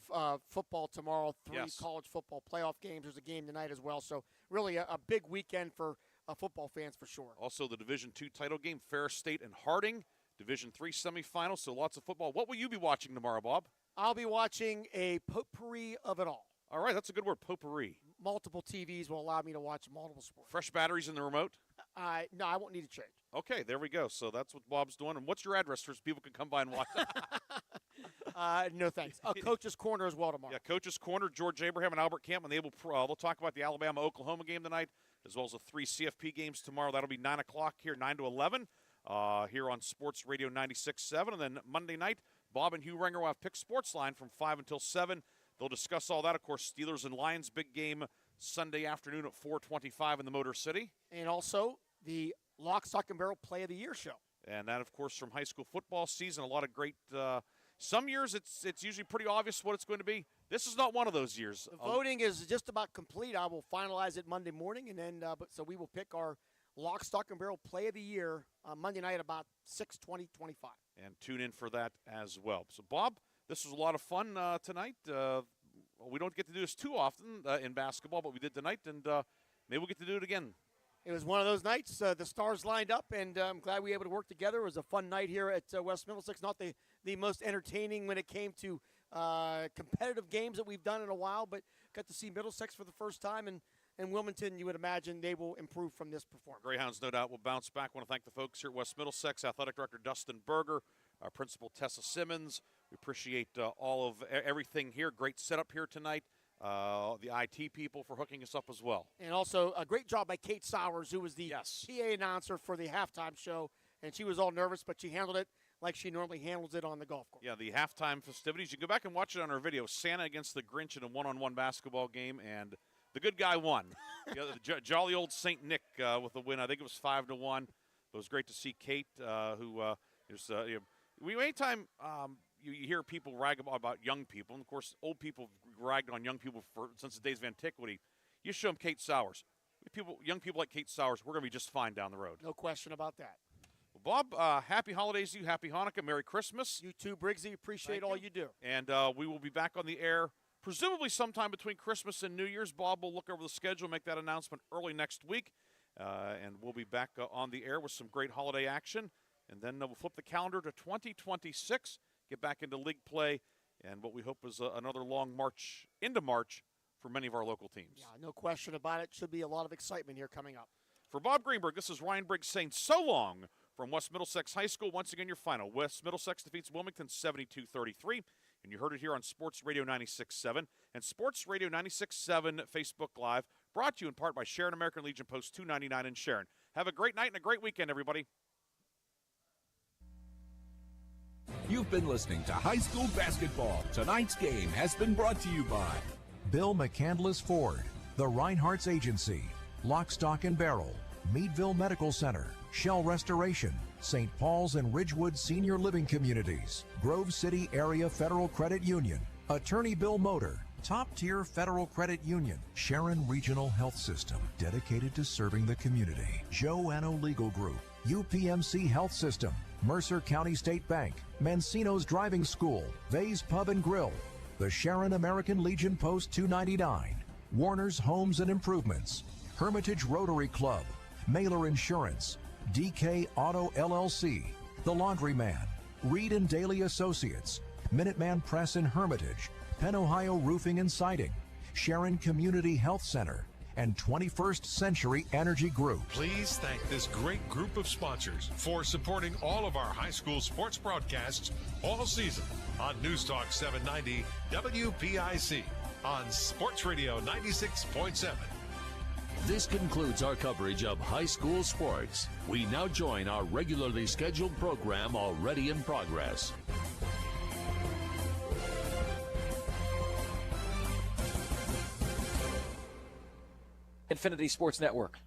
football tomorrow, 3 Yes. college football playoff games. There's a game tonight as well. So really a big weekend for football fans for sure. Also the Division II title game, Ferris State and Harding. Division III semifinals, so lots of football. What will you be watching tomorrow, Bob? I'll be watching a potpourri of it all. All right, that's a good word, potpourri. Multiple TVs will allow me to watch multiple sports. Fresh batteries in the remote? No, I won't need to change. Okay, there we go. So that's what Bob's doing. And what's your address so people can come by and watch? No thanks. Coach's Corner as well tomorrow. Yeah, Coach's Corner, George Abraham and Albert Campbell. They'll talk about the Alabama-Oklahoma game tonight, as well as the 3 CFP games tomorrow. That'll be 9 o'clock here, 9 to 11, here on Sports Radio 96.7. And then Monday night, Bob and Hugh Ringer will have Pick Sports Line from 5 until 7. They'll discuss all that. Of course, Steelers and Lions, big game Sunday afternoon at 4:25 in the Motor City. And also the Lock, Stock, and Barrel Play of the Year show. And that, of course, from high school football season. A lot of great some years it's usually pretty obvious what it's going to be. This is not one of those years. The voting is just about complete. I will finalize it Monday morning, and then so we will pick our Lock, Stock, and Barrel Play of the Year Monday night about 6:25. And tune in for that as well. So, Bob, this was a lot of fun tonight. We don't get to do this too often in basketball, but we did tonight, and maybe we'll get to do it again. It was one of those nights. The stars lined up, and I'm glad we were able to work together. It was a fun night here at West Middlesex. Not the most entertaining when it came to competitive games that we've done in a while, but got to see Middlesex for the first time, and Wilmington, you would imagine they will improve from this performance. Greyhounds, no doubt, will bounce back. I want to thank the folks here at West Middlesex, Athletic Director Dustin Berger, our Principal Tessa Simmons. We appreciate all of everything here. Great setup here tonight. The IT people for hooking us up as well. And also a great job by Kate Sowers, who was the PA announcer for the halftime show. And she was all nervous, but she handled it like she normally handles it on the golf course. Yeah, the halftime festivities. You can go back and watch it on our video. Santa against the Grinch in a one-on-one basketball game, and the good guy won. The jolly old St. Nick with the win. I think it was 5-1. It was great to see Kate, who is anytime you hear people rag about young people, and of course old people ragged on young people since the days of antiquity. You show them Kate Sowers. Young people like Kate Sowers, we're going to be just fine down the road. No question about that. Well, Bob, happy holidays to you. Happy Hanukkah. Merry Christmas. You too, Briggsy. Appreciate all you do. And we will be back on the air presumably sometime between Christmas and New Year's. Bob will look over the schedule, make that announcement early next week, and we'll be back on the air with some great holiday action. And then we'll flip the calendar to 2026, get back into league play, and what we hope is another long march into March for many of our local teams. Yeah, no question about it. Should be a lot of excitement here coming up. For Bob Greenberg, this is Ryan Briggs saying so long from West Middlesex High School. Once again, your final. West Middlesex defeats Wilmington 72-33. And you heard it here on Sports Radio 96.7 and Sports Radio 96.7 Facebook Live, brought to you in part by Sharon American Legion Post 299 in Sharon. Have a great night and a great weekend, everybody. You've been listening to High School Basketball. Tonight's game has been brought to you by Bill McCandless Ford, the Reinhardt's Agency, Lock, Stock, and Barrel, Meadville Medical Center, Shell Restoration, St. Paul's and Ridgewood Senior Living Communities, Grove City Area Federal Credit Union, Attorney Bill Motor, Top Tier Federal Credit Union, Sharon Regional Health System, dedicated to serving the community, Joanno Legal Group, UPMC Health System, Mercer County State Bank, Mancino's Driving School, Vay's Pub and Grill, the Sharon American Legion Post 299, Warner's Homes and Improvements, Hermitage Rotary Club, Mailer Insurance, DK Auto LLC, The Laundryman, Reed and Daly Associates, Minuteman Press in Hermitage, Penn Ohio Roofing and Siding, Sharon Community Health Center, and 21st Century Energy Group. Please thank this great group of sponsors for supporting all of our high school sports broadcasts all season on News Talk 790 WPIC on Sports Radio 96.7. This concludes our coverage of high school sports. We now join our regularly scheduled program already in progress. Infinity Sports Network.